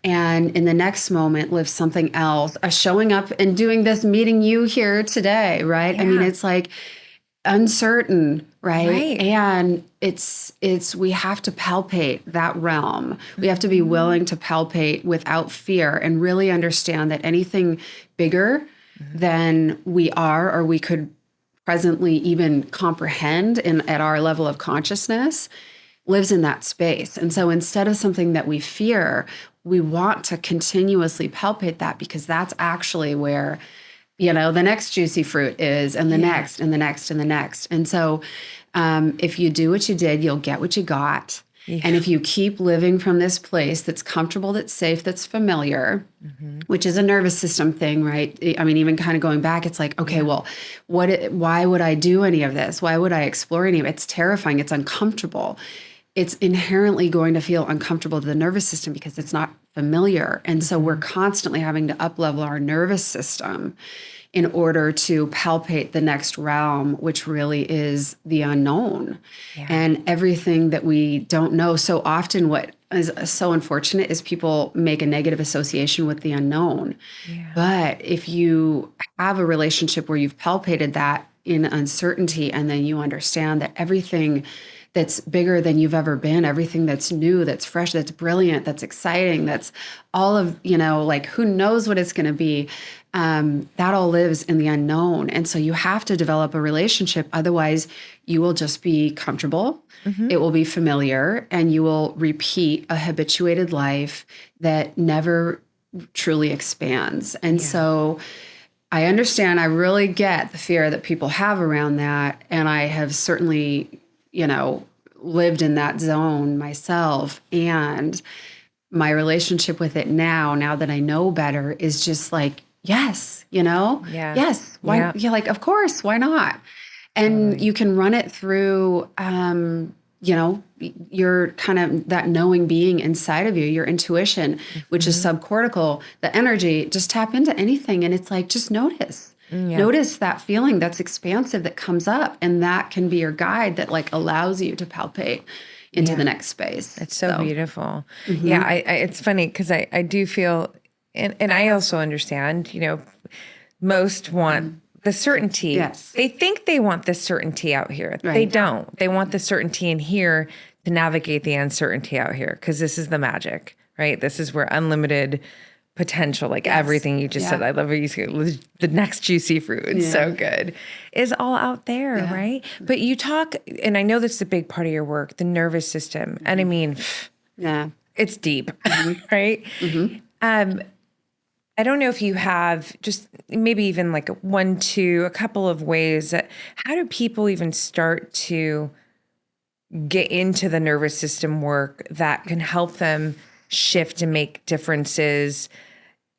And in the next moment live something else, showing up and doing this, meeting you here today, right? I mean, it's like uncertain, right? And we have to palpate that realm. We have to be willing to palpate without fear and really understand that anything bigger than we are, or we could presently even comprehend at our level of consciousness, lives in that space. And so instead of something that we fear, we want to continuously palpate that, because that's actually where, the next juicy fruit is, and the next and the next and the next. And so if you do what you did, you'll get what you got. And if you keep living from this place that's comfortable, that's safe, that's familiar, which is a nervous system thing, right? I mean, even kind of going back, it's like, okay, well, why would I do any of this? Why would I explore any of it? It's terrifying. It's uncomfortable. It's inherently going to feel uncomfortable to the nervous system because it's not familiar. And so we're constantly having to up-level our nervous system in order to palpate the next realm, which really is the unknown and everything that we don't know. So often what is so unfortunate is people make a negative association with the unknown. But if you have a relationship where you've palpated that in uncertainty, and then you understand that everything that's bigger than you've ever been, everything that's new, that's fresh, that's brilliant, that's exciting, that's all of, like who knows what it's going to be, that all lives in the unknown. And so you have to develop a relationship. Otherwise, you will just be comfortable. It will be familiar, and you will repeat a habituated life that never truly expands. And so I understand, I really get the fear that people have around that. And I have certainly lived in that zone myself. And my relationship with it now that I know better, is just like, yes, Yeah. yes. Why? Yeah. You're like, of course, why not? And Totally. you can run it through, your kind of that knowing being inside of you, your intuition, which is subcortical, the energy. Just tap into anything. And it's like, just notice. Yeah. Notice that feeling that's expansive that comes up. And that can be your guide that like allows you to palpate into the next space. It's so beautiful. Yeah. I it's funny because I do feel, and I also understand, most want the certainty. Yes. They think they want the certainty out here. They Right. don't. They want the certainty in here to navigate the uncertainty out here, because this is the magic, right? This is where unlimited potential, like everything you just said. I love what you said. The next juicy fruit. It's so good. Is all out there, right? But you talk, and I know this is a big part of your work, the nervous system. And I mean, Yeah. it's deep, right? I don't know if you have just maybe even like a couple of ways that, how do people even start to get into the nervous system work that can help them shift and make differences,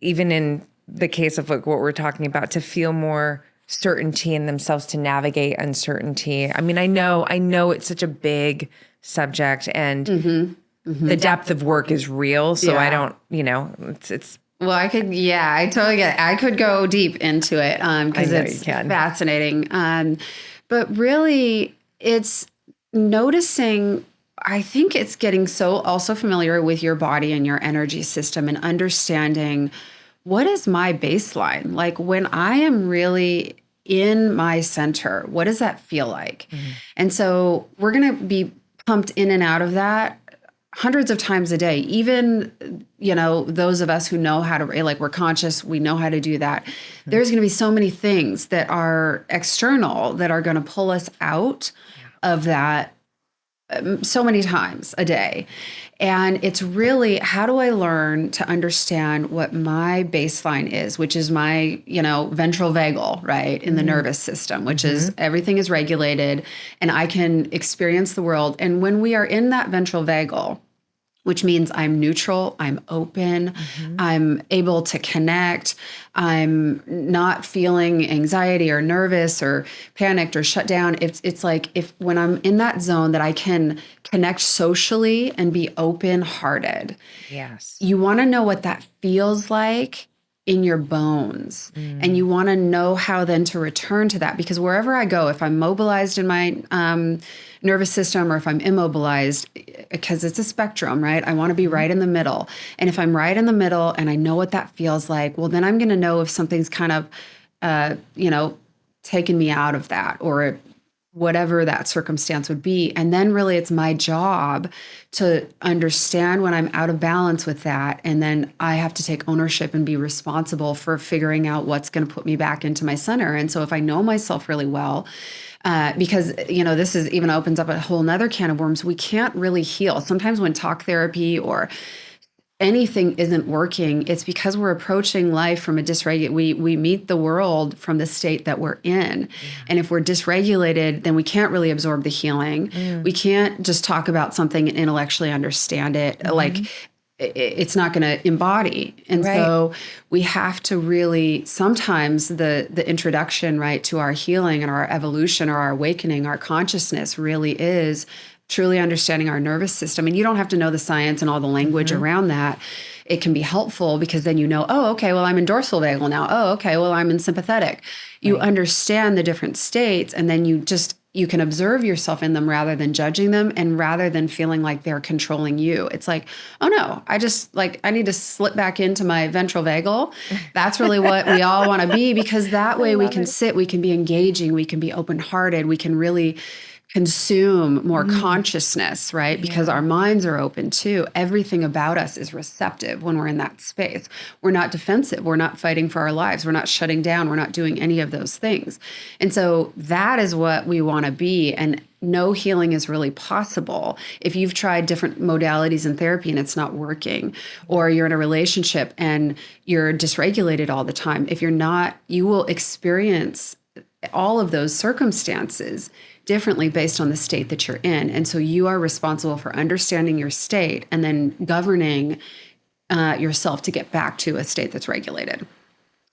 even in the case of like what we're talking about, to feel more certainty in themselves, to navigate uncertainty? I mean, I know it's such a big subject, and the depth of work is real. So I don't, it's Well, I totally get it. I could go deep into it because I know it's you can. fascinating. But really, it's noticing. I think it's getting so also familiar with your body and your energy system and understanding what is my baseline. Like when I am really in my center, what does that feel like? And so we're going to be pumped in and out of that hundreds of times a day. Even, those of us who know how to, like, we're conscious, we know how to do that. There's going to be so many things that are external that are going to pull us out of that so many times a day. And it's really, how do I learn to understand what my baseline is, which is my, ventral vagal, right, in the nervous system, which is everything is regulated and I can experience the world. And when we are in that ventral vagal, which means I'm neutral, I'm open, I'm able to connect, I'm not feeling anxiety or nervous or panicked or shut down. It's like when I'm in that zone that I can connect socially and be open-hearted. yes. You want to know what that feels like in your bones. And you want to know how then to return to that, because wherever I go, if I'm mobilized in my nervous system or if I'm immobilized, because it's a spectrum, right? I want to be right in the middle. And if I'm right in the middle and I know what that feels like, well, then I'm going to know if something's kind of, taken me out of that, or whatever that circumstance would be. And then really it's my job to understand when I'm out of balance with that. And then I have to take ownership and be responsible for figuring out what's going to put me back into my center. And so if I know myself really well, because, this is even opens up a whole nother can of worms. We can't really heal. Sometimes when talk therapy or anything isn't working, it's because we're approaching life from a we meet the world from the state that we're in. And if we're dysregulated, then we can't really absorb the healing. We can't just talk about something and intellectually understand it. Like it's not going to embody. And so we have to really, sometimes the introduction, right, to our healing and our evolution or our awakening, our consciousness really is truly understanding our nervous system. And you don't have to know the science and all the language around that. It can be helpful because then oh, okay, well, I'm in dorsal vagal now. Oh, okay, well, I'm in sympathetic. You understand the different states, and then you can observe yourself in them rather than judging them, and rather than feeling like they're controlling you. It's like, oh no, I need to slip back into my ventral vagal. That's really what we all want to be, because that way we can sit, we can be engaging, we can be open-hearted, we can really consume more consciousness, right? Because our minds are open too. Everything about us is receptive when we're in that space. We're not defensive. We're not fighting for our lives. We're not shutting down. We're not doing any of those things. And so that is what we want to be. And no healing is really possible if you've tried different modalities in therapy and it's not working, or you're in a relationship and you're dysregulated all the time. If you're not, you will experience all of those circumstances differently based on the state that you're in. And so you are responsible for understanding your state and then governing yourself to get back to a state that's regulated.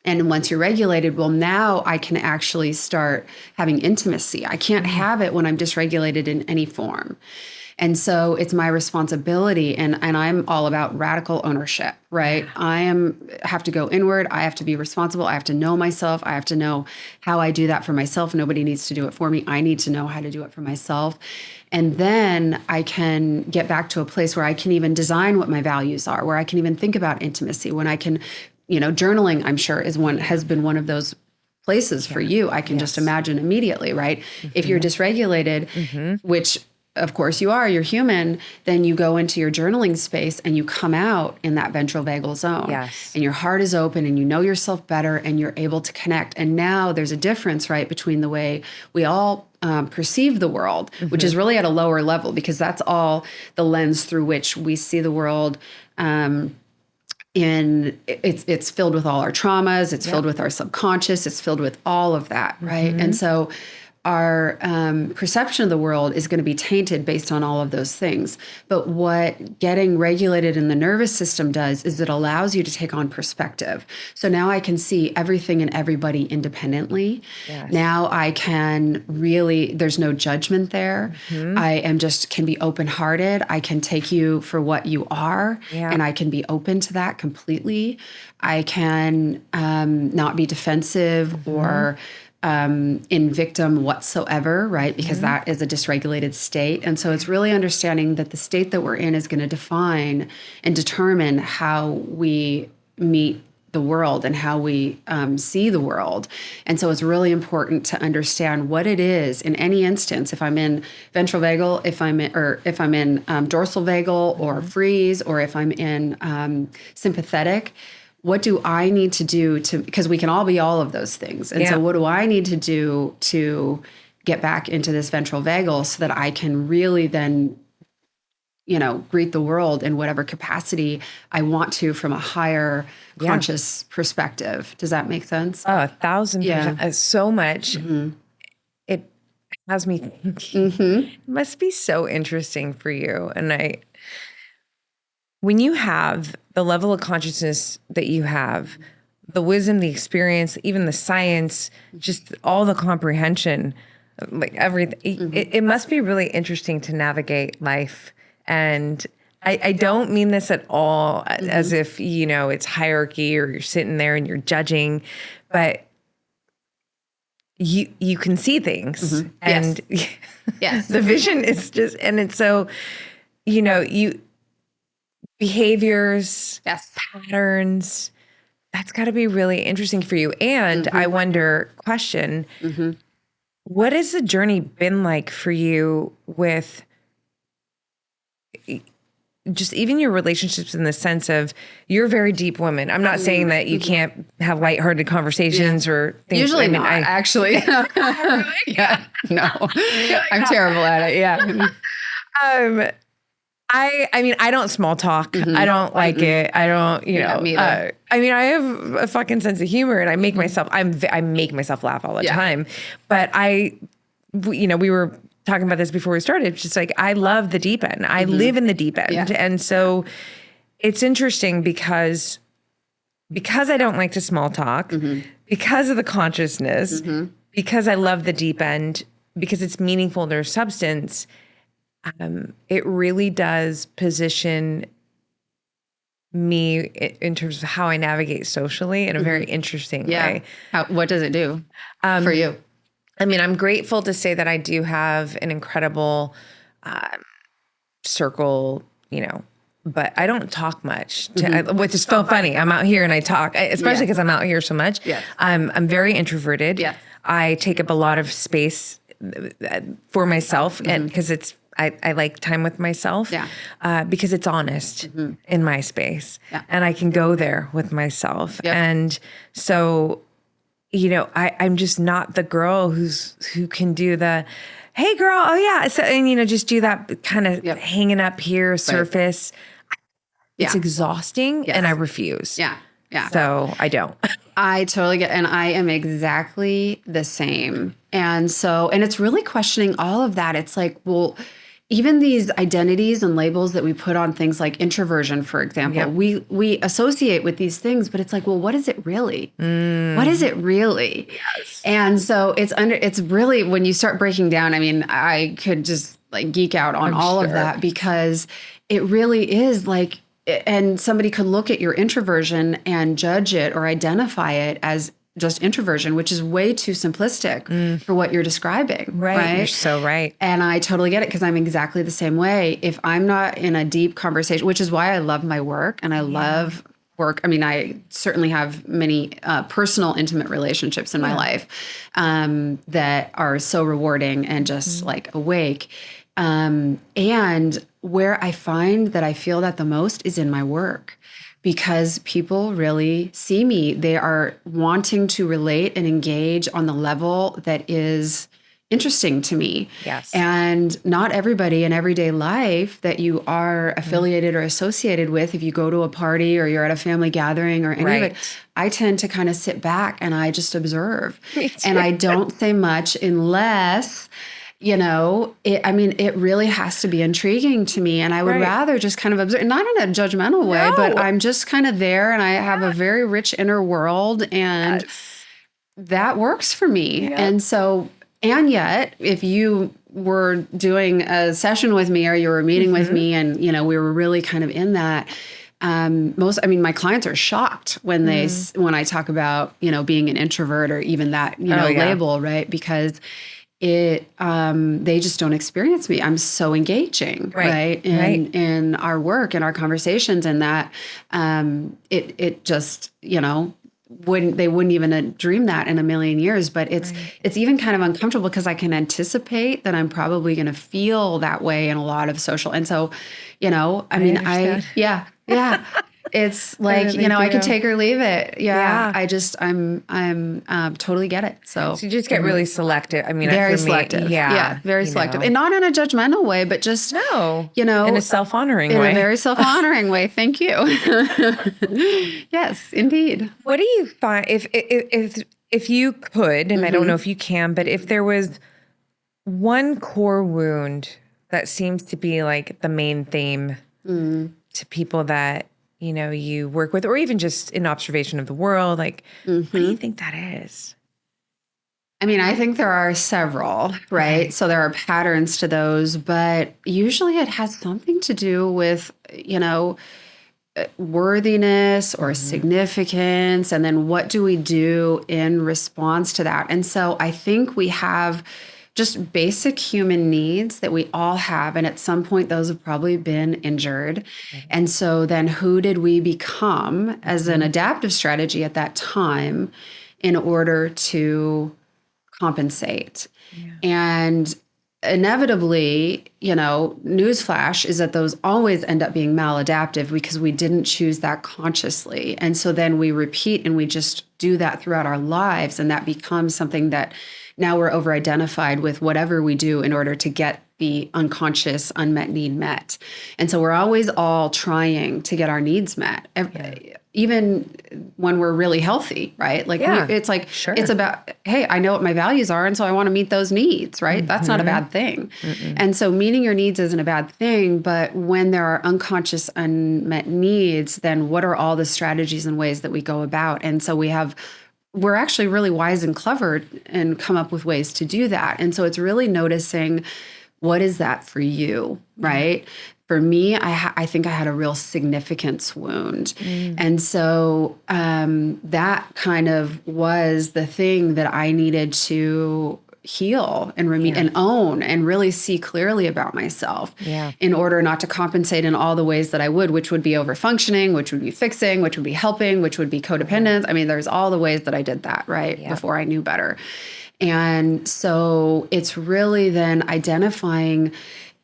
And once you're regulated, well, now I can actually start having intimacy. I can't have it when I'm dysregulated in any form. And so it's my responsibility, and I'm all about radical ownership, right? Have to go inward. I have to be responsible. I have to know myself. I have to know how I do that for myself. Nobody needs to do it for me. I need to know how to do it for myself. And then I can get back to a place where I can even design what my values are, where I can even think about intimacy, when I can, journaling, I'm sure has been one of those places for you. I can just imagine immediately, right? If you're dysregulated, which of course you are, you're human, then you go into your journaling space and you come out in that ventral vagal zone. Yes. And your heart is open and you know yourself better and you're able to connect. And now there's a difference, right, between the way we all perceive the world, which is really at a lower level, because that's all the lens through which we see the world. It's filled with all our traumas. It's filled with our subconscious. It's filled with all of that, right? And so our perception of the world is going to be tainted based on all of those things. But what getting regulated in the nervous system does is it allows you to take on perspective. So now I can see everything and everybody independently. Yes. Now I can there's no judgment there. I can be open-hearted. I can take you for what you are, and I can be open to that completely. I can not be defensive or in victim whatsoever, right? Because that is a dysregulated state. And so it's really understanding that the state that we're in is going to define and determine how we meet the world and how we see the world. And so it's really important to understand what it is in any instance. If I'm in ventral vagal, if I'm in dorsal vagal or freeze, or if I'm in sympathetic, what do I need to do because we can all be all of those things. And so what do I need to do to get back into this ventral vagal so that I can really then, greet the world in whatever capacity I want to from a higher conscious perspective. Does that make sense? Oh, 1,000%. So much. It has me thinking, it must be so interesting for you. And when you have the level of consciousness that you have, the wisdom, the experience, even the science, just all the comprehension, like everything, it must be really interesting to navigate life. And I don't mean this at all as if, it's hierarchy or you're sitting there and you're judging, but you can see things. And Yes. The vision is just, and it's so, behaviors, patterns, that's got to be really interesting for you. And I wonder, what has the journey been like for you with just even your relationships, in the sense of, you're a very deep woman. I'm not saying that you can't have lighthearted conversations or things. Usually not, actually. No, I'm terrible at it. I don't small talk. I don't like it. I don't, I have a fucking sense of humor, and I make myself, I make myself laugh all the time. But we were talking about this before we started. It's just like, I love the deep end. I live in the deep end. Yeah. And so it's interesting because I don't like to small talk, because of the consciousness, because I love the deep end, because it's meaningful, there's substance. It really does position me in terms of how I navigate socially in a very interesting way. What does it do for you? I'm grateful to say that I do have an incredible circle, but I don't talk much, which is so funny. I'm out here and I talk, especially because I'm out here so much. Yes. I'm very introverted. Yes. I take up a lot of space for myself, and because I like time with myself, because it's honest in my space, and I can go there with myself. And so, I'm just not the girl who can do the, hey girl, oh yeah. So, and just do that kind of hanging up here surface. Right. It's exhausting, and I refuse. So I don't. I totally get, and I am exactly the same. And so, and it's really questioning all of that. It's like, well, even these identities and labels that we put on things like introversion, for example, Yep. we associate with these things, but it's like, well, what is it really? What is it really? Yes. And so it's really, when you start breaking down, I mean, I could just like geek out on all of that, because it really is like, and somebody could look at your introversion and judge it or identify it as just introversion, which is way too simplistic for what you're describing. Right. You're so right. And I totally get it, because I'm exactly the same way. If I'm not in a deep conversation, which is why I love my work and I love work. I mean, I certainly have many personal, intimate relationships in my life that are so rewarding and just like awake. And where I find that I feel that the most is in my work, because people really see me. They are wanting to relate and engage on the level that is interesting to me. Yes. And not everybody in everyday life that you are affiliated or associated with, if you go to a party or you're at a family gathering or any of it, I tend to kind of sit back and I just observe. And I don't say much unless, you know, it really has to be intriguing to me. And I would rather just kind of observe, not in a judgmental way, but I'm just kind of there, and I have a very rich inner world, and that works for me. And so, and yet, if you were doing a session with me or you were meeting with me and, you know, we were really kind of in that, my clients are shocked when when I talk about, you know, being an introvert or even that, you know, label, right? Because they just don't experience me. I'm so engaging, right? In our work and our conversations, and that, it just, you know, they wouldn't even dream that in a million years. But it's even kind of uncomfortable, because I can anticipate that I'm probably going to feel that way in a lot of social. And so, you know, I mean, yeah. It's like, you know, I could take or leave it. Yeah. I'm totally get it. So you just get really selective. I mean, very for me, selective. Yeah. Very selective. And not in a judgmental way, but just, you know, in a self-honoring way. In a very self-honoring way. Thank you. Yes, indeed. What do you find if you could, and I don't know if you can, but if there was one core wound that seems to be like the main theme to people that, you know, you work with, or even just in observation of the world, like, what do you think that is? I mean, I think there are several, right? So there are patterns to those, but usually it has something to do with, you know, worthiness or significance. And then what do we do in response to that? And so I think we have just basic human needs that we all have. And at some point, those have probably been injured. And so then who did we become as an adaptive strategy at that time in order to compensate? And inevitably, you know, newsflash is that those always end up being maladaptive, because we didn't choose that consciously. And so then we repeat and we just do that throughout our lives. And that becomes something that now we're over-identified with whatever we do in order to get the unconscious unmet need met. And so we're always all trying to get our needs met, even when we're really healthy, right? Like it's like, it's about, hey, I know what my values are, and so I want to meet those needs, right? That's not a bad thing. And so meeting your needs isn't a bad thing, but when there are unconscious unmet needs, then what are all the strategies and ways that we go about? And so we're actually really wise and clever and come up with ways to do that. And so it's really noticing, what is that for you, right? For me, I think I had a real significance wound. And so that kind of was the thing that I needed to heal and and own and really see clearly about myself in order not to compensate in all the ways that I would, which would be over functioning, which would be fixing, which would be helping, which would be codependence. I mean, there's all the ways that I did that, right? Before I knew better. And so it's really then identifying,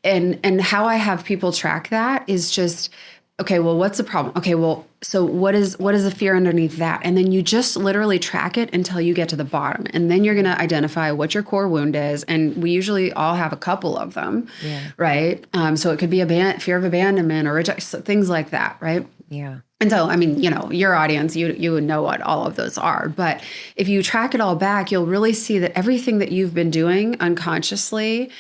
and how I have people track that is just, okay, well, what's the problem? Okay, well, so what is the fear underneath that? And then you just literally track it until you get to the bottom. And then you're going to identify what your core wound is. And we usually all have a couple of them, right? So it could be fear of abandonment or rejection, things like that, right? And so, I mean, your audience, you would know what all of those are. But if you track it all back, you'll really see that everything that you've been doing unconsciously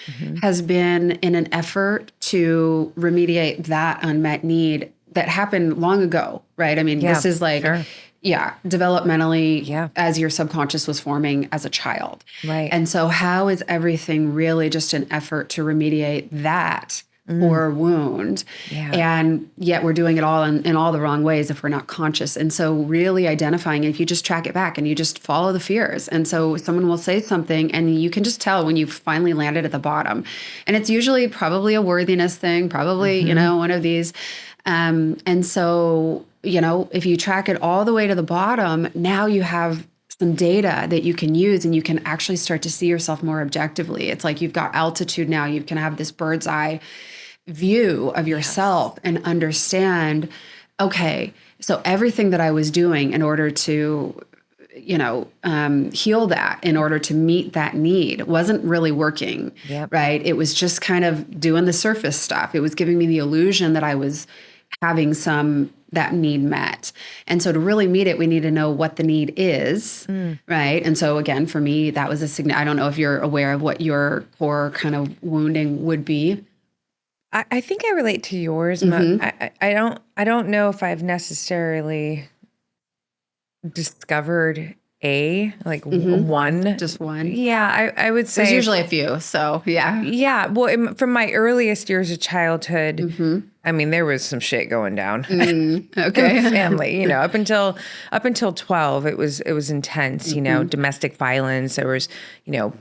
has been in an effort to remediate that unmet need that happened long ago, right? I mean, this is like, sure. Developmentally, as your subconscious was forming as a child. Right. And so how is everything really just an effort to remediate that or wound? Yeah. And yet we're doing it all in all the wrong ways if we're not conscious. And so really identifying, if you just track it back and you just follow the fears. And so someone will say something and you can just tell when you've finally landed at the bottom. And it's usually probably a worthiness thing, probably, one of these. And so, if you track it all the way to the bottom, now you have some data that you can use and you can actually start to see yourself more objectively. It's like you've got altitude now. You can have this bird's eye view of yourself and understand, okay, so everything that I was doing in order to, heal that, in order to meet that need wasn't really working, right? It was just kind of doing the surface stuff. It was giving me the illusion that I was having that need met. And so to really meet it, we need to know what the need is, right? And so again, for me, that was I don't know if you're aware of what your core kind of wounding would be. I think I relate to yours. I don't know if I've necessarily discovered one. Just one. Yeah, I would say there's usually a few. So yeah. Yeah. Well, from my earliest years of childhood, I mean, there was some shit going down. Okay. In the family, up until 12, it was intense, domestic violence. There was,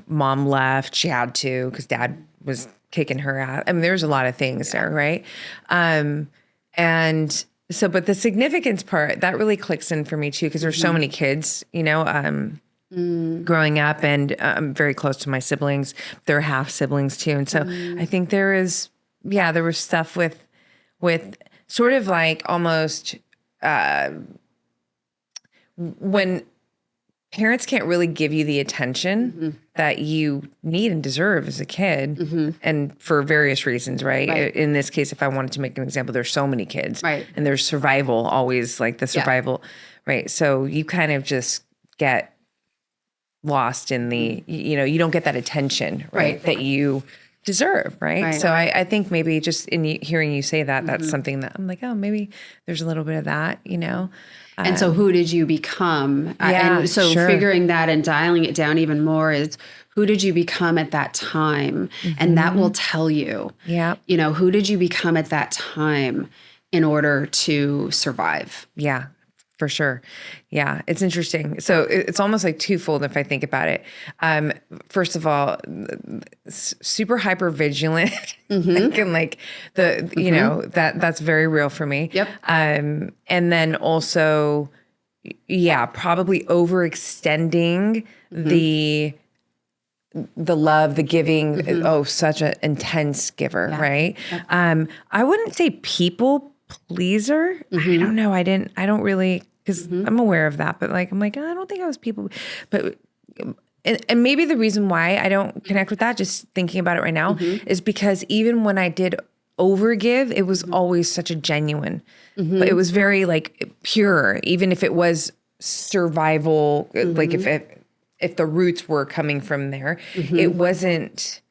mom left, she had to, because dad was kicking her out. I mean, there was a lot of things there. Right. And so, but the significance part, that really clicks in for me too, because there's so many kids, growing up, and I'm very close to my siblings. They're half siblings too. And so I think there was stuff with sort of like almost, when parents can't really give you the attention that you need and deserve as a kid, and for various reasons, right? In this case, if I wanted to make an example, there's so many kids, and there's survival, always like the survival, right? So you kind of just get lost in the, you don't get that attention, right? That you deserve, right? So I think maybe just in hearing you say that, that's something that I'm like, oh, maybe there's a little bit of that, And so who did you become? And so figuring that and dialing it down even more is, who did you become at that time? And that will tell you, who did you become at that time in order to survive? Yeah, for sure. Yeah, it's interesting. So it's almost like twofold if I think about it. First of all, super hyper vigilant, and like that's very real for me. Yep. And then also, probably overextending the love, the giving. Oh, such an intense giver, right? Yep. I wouldn't say people pleaser. I don't know. I don't really, because I'm aware of that, but like, I'm like, I don't think I was people, but, and maybe the reason why I don't connect with that, just thinking about it right now, is because even when I did overgive, it was always such a genuine, but it was very like pure, even if it was survival, like if the roots were coming from there, it wasn't,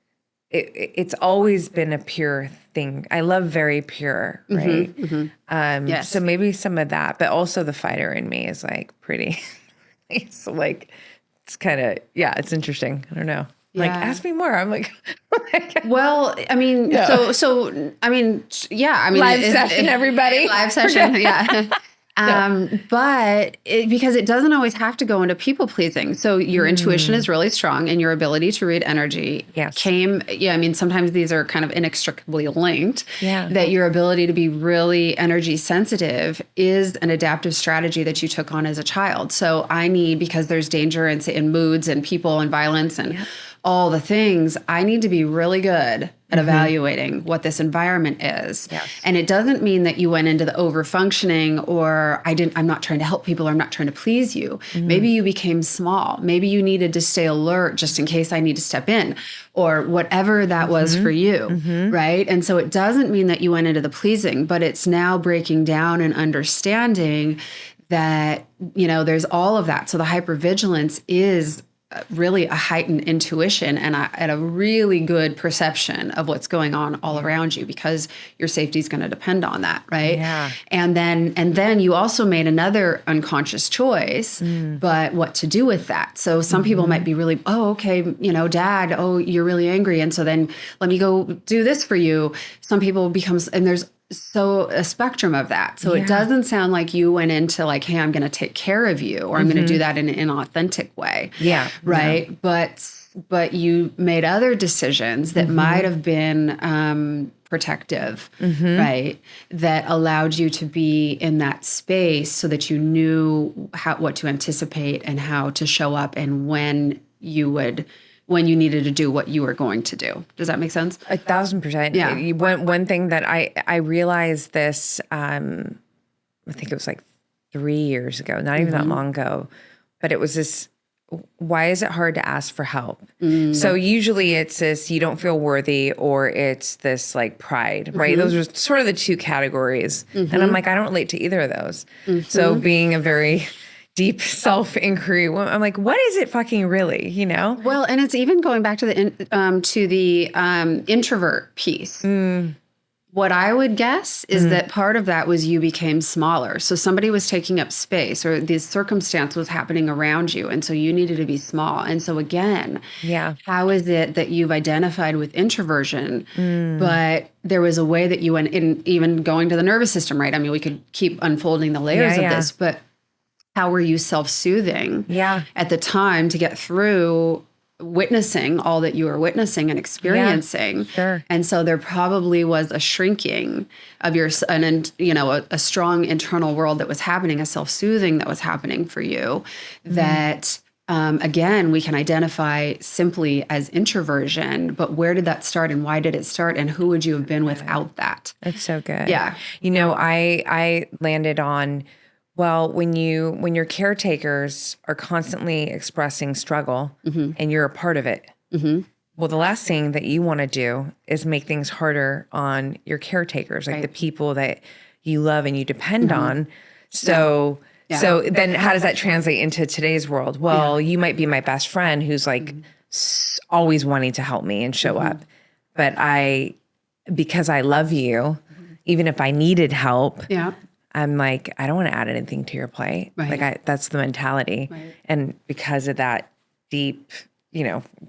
it's always been a pure thing. I love very pure, right? Yes. So maybe some of that, but also the fighter in me is like pretty, so like, it's kind of, it's interesting. I don't know. Like, ask me more. I'm like, well, I mean, so, I mean, live session, everybody. Live session. But because it doesn't always have to go into people pleasing. So your intuition is really strong, and your ability to read energy I mean, sometimes these are kind of inextricably linked. That your ability to be really energy sensitive is an adaptive strategy that you took on as a child. So because there's danger in moods and people and violence and all the things, I need to be really good at evaluating what this environment is. Yes. And it doesn't mean that you went into the over functioning or I'm not trying to help people or I'm not trying to please you. Maybe you became small. Maybe you needed to stay alert just in case I need to step in or whatever that was for you. Right. And so it doesn't mean that you went into the pleasing, but it's now breaking down and understanding that, there's all of that. So the hypervigilance is really a heightened intuition and a really good perception of what's going on all around you, because your safety is going to depend on that, right? Yeah. And then you also made another unconscious choice, but what to do with that? So some people might be really, oh, okay, Dad, oh, you're really angry, and so then let me go do this for you. Some people and there's so a spectrum of that. So it doesn't sound like you went into like, hey, I'm going to take care of you, or I'm going to do that in an inauthentic way. Yeah. Right. Yeah. But you made other decisions that might have been protective, right? That allowed you to be in that space so that you knew what to anticipate and how to show up and when you needed to do what you were going to do. Does that make sense? 1,000%. Yeah. One thing that I realized this, I think it was like 3 years ago, not even that long ago, but it was this, why is it hard to ask for help? So usually it's this, you don't feel worthy, or it's this like pride, right? Those are sort of the two categories. And I'm like, I don't relate to either of those. So being a very deep self-inquiry, I'm like, what is it fucking really, Well, and it's even going back to the introvert piece. What I would guess is that part of that was you became smaller. So somebody was taking up space, or this circumstance was happening around you. And so you needed to be small. And so again, how is it that you've identified with introversion, but there was a way that you went in, even going to the nervous system, right? I mean, we could keep unfolding the layers of this, but how were you self-soothing at the time to get through witnessing all that you were witnessing and experiencing? Sure. And so there probably was a shrinking of a strong internal world that was happening, a self-soothing that was happening for you that, again, we can identify simply as introversion, but where did that start and why did it start and who would you have been without that? That's so good. Yeah. I landed on, well, when your caretakers are constantly expressing struggle and you're a part of it, well, the last thing that you want to do is make things harder on your caretakers, like the people that you love and you depend on. So then how does that translate into today's world? Well, you might be my best friend who's like always wanting to help me and show up. But because I love you, even if I needed help, I'm like, I don't want to add anything to your plate. Right. Like that's the mentality. Right. And because of that deep,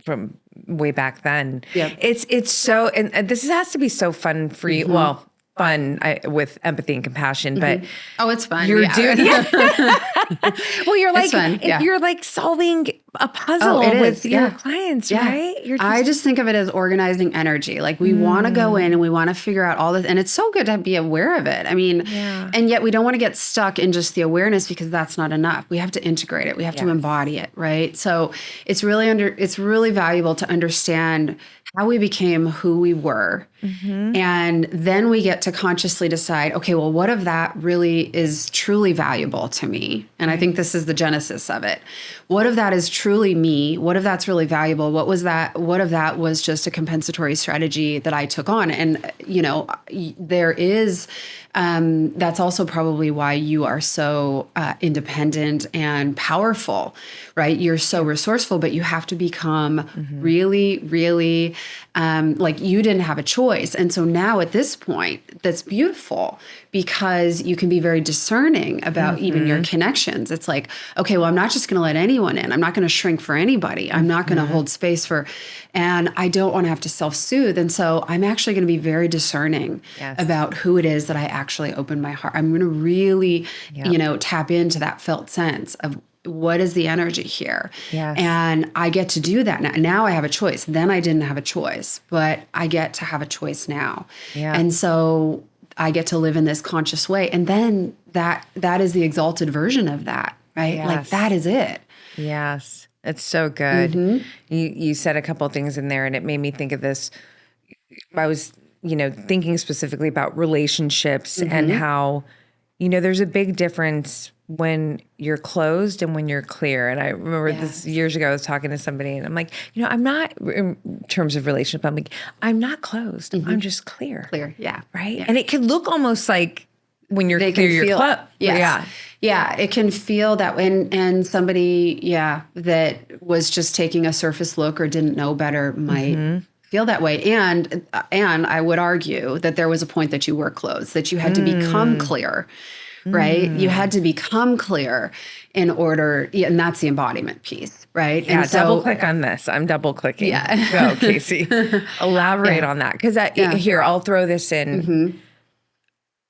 from way back then, it's so, and this has to be so fun for you. Well, fun with empathy and compassion, but it's fun. You're doing well, you're like, you're like solving a puzzle with your clients, right? I just think of it as organizing energy. Like we want to go in and we want to figure out all this, and it's so good to be aware of it. I mean, and yet we don't want to get stuck in just the awareness, because that's not enough. We have to integrate it. We have to embody it, right? So it's really valuable to understand how we became who we were. And then we get to consciously decide, okay, well, what of that really is truly valuable to me? And I think this is the genesis of it. What of that is truly me? What if that's really valuable? What of that was just a compensatory strategy that I took on? And, there is, that's also probably why you are so independent and powerful, right? You're so resourceful, but you have to become really, really, like you didn't have a choice. And so now at this point, that's beautiful, because you can be very discerning about even your connections. It's like, okay, well, I'm not just going to let anyone in. I'm not going to shrink for anybody. I'm not going to hold space and I don't want to have to self-soothe. And so I'm actually going to be very discerning about who it is that I actually open my heart. I'm going to really, tap into that felt sense of what is the energy here? Yes. And I get to do that now. Now I have a choice. Then I didn't have a choice, but I get to have a choice now. Yeah. And so I get to live in this conscious way. And then that is the exalted version of that, right? Yes. Like that is it. Yes. It's so good. You said a couple of things in there and it made me think of this. I was, thinking specifically about relationships and how, there's a big difference when you're closed and when you're clear. And I remember this years ago, I was talking to somebody and I'm like, I'm not, in terms of relationship, I'm like, I'm not closed. I'm just clear. Clear. Yeah. Right. Yeah. And it could look almost like when you're They clear, can you're feel closed. yes. Yeah, it can feel that way. And somebody, that was just taking a surface look or didn't know better might feel that way. And I would argue that there was a point that you were closed, that you had to become clear, right? You had to become clear in order, and that's the embodiment piece, right? Yeah, and so, double click on this. I'm double clicking. Yeah. Go, Casey. Elaborate on that. Because here, I'll throw this in.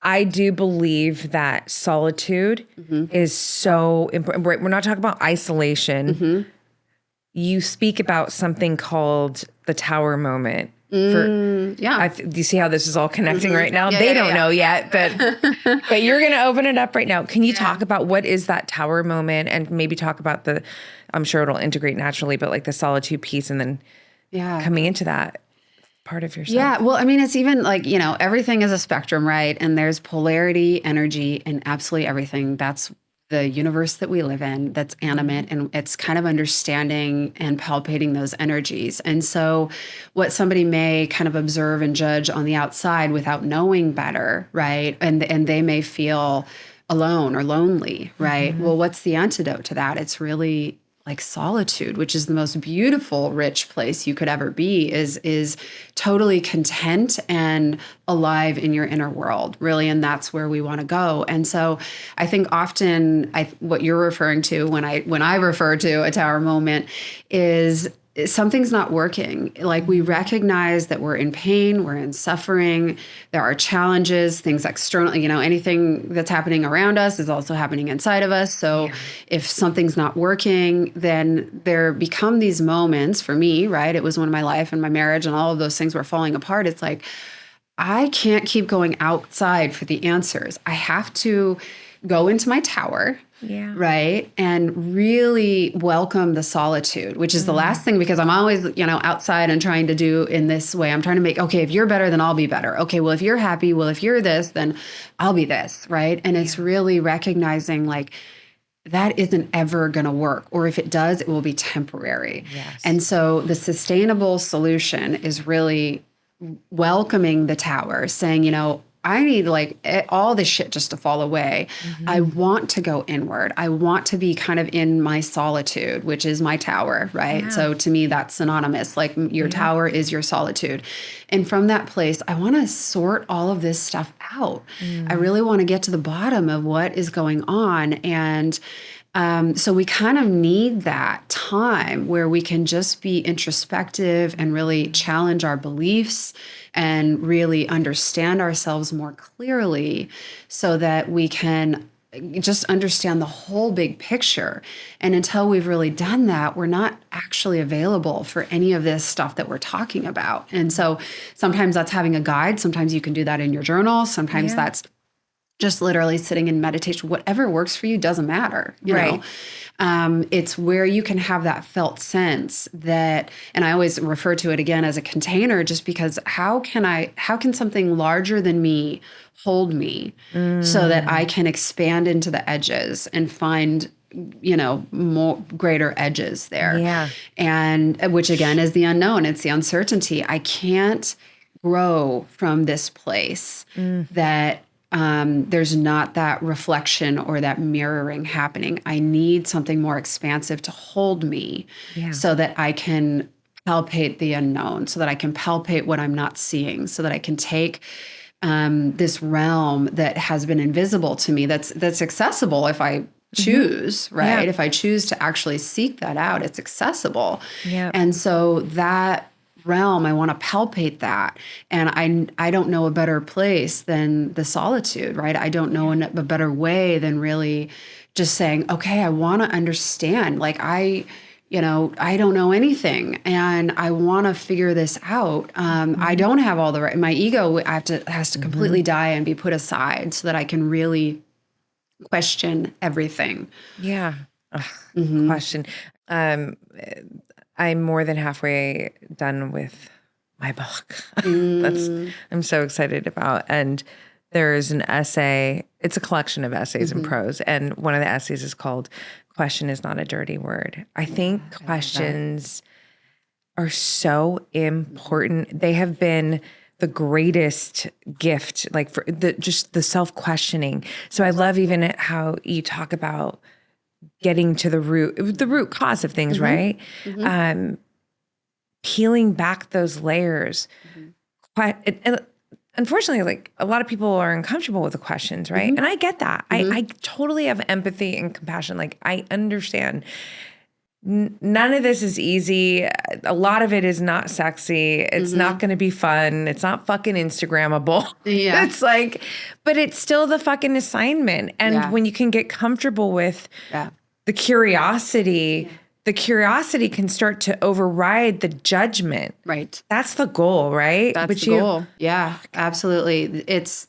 I do believe that solitude is so important. We're not talking about isolation. You speak about something called the tower moment. Do you see how this is all connecting right now? They don't know yet, but you're going to open it up right now. Can you talk about what is that tower moment and maybe talk about I'm sure it'll integrate naturally, but like the solitude piece and then coming into that part of yourself. Yeah. Well, I mean, it's even like, everything is a spectrum, right? And there's polarity, energy, and absolutely everything. That's the universe that we live in, that's animate, and it's kind of understanding and palpating those energies. And so what somebody may kind of observe and judge on the outside without knowing better, right? And they may feel alone or lonely, right? Well, what's the antidote to that? It's really like solitude, which is the most beautiful, rich place you could ever be, is totally content and alive in your inner world, really. And that's where we want to go. And so I think often what you're referring to when I refer to a tower moment is something's not working. Like we recognize that we're in pain, we're in suffering, there are challenges, things external, anything that's happening around us is also happening inside of us. So if something's not working, then there become these moments for me, right? It was when my life and my marriage and all of those things were falling apart. It's like, I can't keep going outside for the answers. I have to go into my tower. Yeah. Right. And really welcome the solitude, which is the last thing, because I'm always, outside and trying to do in this way. I'm trying to make, okay, if you're better, then I'll be better. Okay, well, if you're happy, well, if you're this, then I'll be this. Right. And it's really recognizing like that isn't ever going to work. Or if it does, it will be temporary. Yes. And so the sustainable solution is really welcoming the tower, saying, I need all this shit just to fall away. I want to go inward. I want to be kind of in my solitude, which is my tower, right? Yeah. So to me, that's synonymous. Like your tower is your solitude. And from that place, I want to sort all of this stuff out. I really want to get to the bottom of what is going on. And so we kind of need that time where we can just be introspective and really challenge our beliefs and really understand ourselves more clearly so that we can just understand the whole big picture. And until we've really done that, we're not actually available for any of this stuff that we're talking about. And so sometimes that's having a guide. Sometimes you can do that in your journal. Sometimes that's just literally sitting in meditation. Whatever works for you doesn't matter. You know? It's where you can have that felt sense that, and I always refer to it again as a container, just because how can something larger than me hold me so that I can expand into the edges and find, more greater edges there. Yeah. And which again is the unknown. It's the uncertainty. I can't grow from this place that there's not that reflection or that mirroring happening. I need something more expansive to hold me so that I can palpate the unknown, so that I can palpate what I'm not seeing, so that I can take this realm that has been invisible to me, that's accessible if I choose, right? Yeah. If I choose to actually seek that out, it's accessible. Yeah. And so that realm, I want to palpate that. And I don't know a better place than the solitude, right? I don't know a better way than really just saying, okay, I want to understand. Like I don't know anything and I want to figure this out. I don't have all the right, my ego has to completely die and be put aside so that I can really question everything. Yeah. Question. Um, I'm more than halfway done with my book. I'm so excited about. And there's an essay, it's a collection of essays and prose. And one of the essays is called Question is Not a Dirty Word. I think questions are so important. They have been the greatest gift, like for just the self-questioning. So I love even how you talk about getting to the root cause of things, right? Peeling back those layers. And unfortunately, like a lot of people are uncomfortable with the questions, right? And I get that. I totally have empathy and compassion. Like I understand. None of this is easy. A lot of it is not sexy. It's not going to be fun. It's not fucking Instagrammable. Yeah. It's like, but it's still the fucking assignment. And when you can get comfortable with the curiosity, the curiosity can start to override the judgment. Right. That's the goal, right? That's the goal. Yeah, absolutely. It's,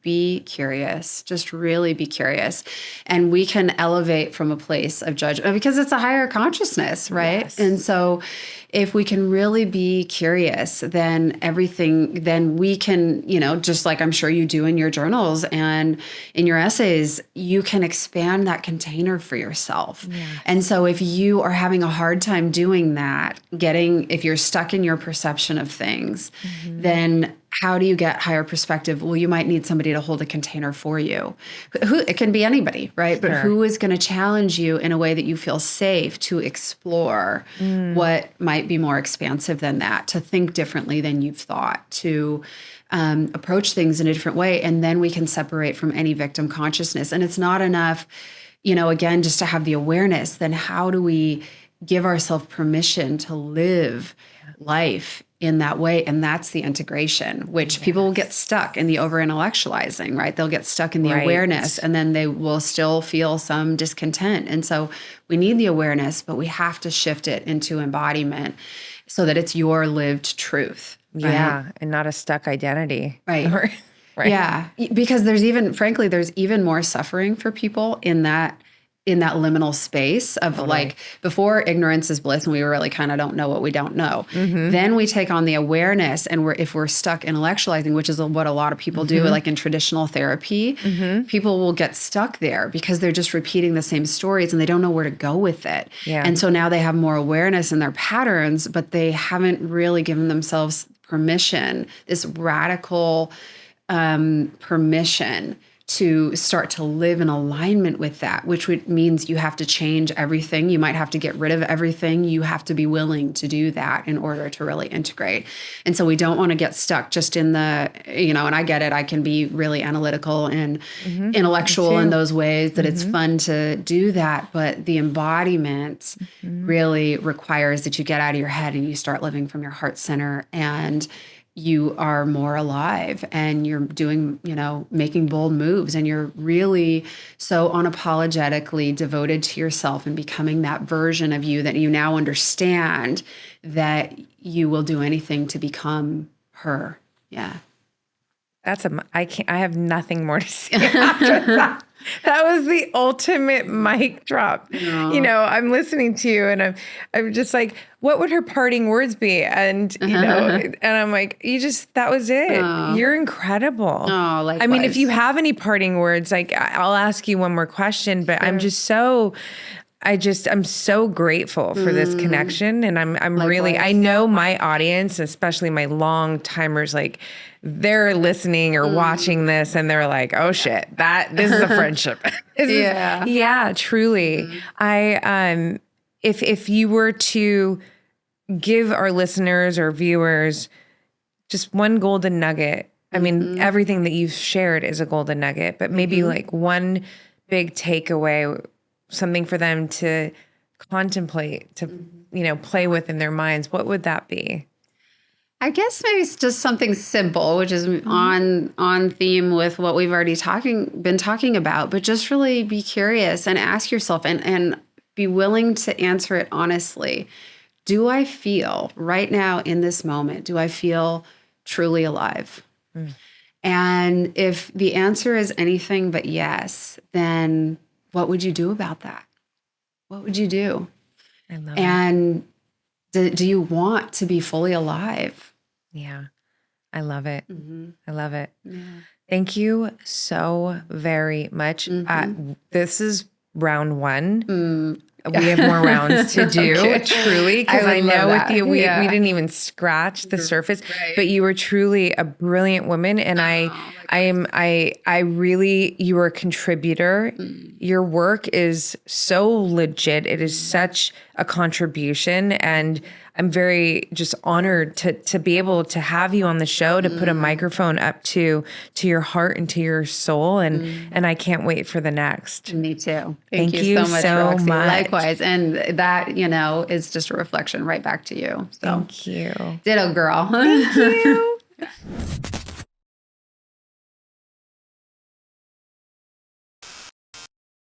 be curious, just really be curious. And we can elevate from a place of judgment because it's a higher consciousness, right? Yes. And so if we can really be curious, then we can, just like I'm sure you do in your journals and in your essays, you can expand that container for yourself. Yeah. And so if you are having a hard time doing that, if you're stuck in your perception of things, then how do you get higher perspective? Well, you might need somebody to hold a container for you. It can be anybody, right? But who is going to challenge you in a way that you feel safe to explore what might be more expansive than that, to think differently than you've thought, to approach things in a different way. And then we can separate from any victim consciousness. And it's not enough, again, just to have the awareness. Then how do we give ourselves permission to live life in that way? And that's the integration, which people will get stuck in the over-intellectualizing, right? They'll get stuck in the awareness, and then they will still feel some discontent. And so we need the awareness, but we have to shift it into embodiment so that it's your lived truth. Right? Yeah, and not a stuck identity. Right. Right. Yeah, because there's even more suffering for people in that liminal space of like before ignorance is bliss and we really kind of don't know what we don't know. Then we take on the awareness, and if we're stuck intellectualizing, which is what a lot of people do, like in traditional therapy, people will get stuck there because they're just repeating the same stories and they don't know where to go with it. Yeah. And so now they have more awareness in their patterns, but they haven't really given themselves permission, this radical permission to start to live in alignment with that, which means you have to change everything. You might have to get rid of everything. You have to be willing to do that in order to really integrate. And so we don't want to get stuck just in the, and I get it. I can be really analytical and intellectual in those ways that it's fun to do that. But the embodiment really requires that you get out of your head and you start living from your heart center, and you are more alive and you're doing, making bold moves, and you're really so unapologetically devoted to yourself and becoming that version of you that you now understand that you will do anything to become her. Yeah. I have nothing more to say after that. That was the ultimate mic drop. No. I'm listening to you and I'm just like, what would her parting words be? And, and I'm like, that was it. Oh. You're incredible. Oh, likewise. I mean, if you have any parting words, like I'll ask you one more question, but I'm so grateful for this connection. And I'm really, I know my audience, especially my long timers, like they're listening or watching this and they're like, oh shit, this is a friendship. Yeah, truly. If you were to give our listeners or viewers just one golden nugget, I mean, everything that you've shared is a golden nugget, but maybe like one big takeaway, something for them to contemplate, to, play with in their minds, what would that be? I guess maybe it's just something simple, which is on theme with what we've already been talking about, but just really be curious and ask yourself and be willing to answer it honestly. Do I feel right now in this moment, do I feel truly alive? And if the answer is anything but yes, then what would you do about that? What would you do? I love it. And do you want to be fully alive? Yeah. I love it. Mm-hmm. I love it. Yeah. Thank you so very much. Mm-hmm. This is round one. Mm. We have more rounds to do, Okay. truly, because I I would know love with that. you, we Yeah. didn't even scratch the surface, Right. but you were truly a brilliant woman. And I really, you are a contributor. Your work is so legit. It is such a contribution. And I'm very just honored to be able to have you on the show, to put a microphone up to your heart and to your soul. And I can't wait for the next. Me too. Thank you you so much, so Roxy. much. Likewise. And that, is just a reflection right back to you. So Thank you. ditto, girl. Thank you.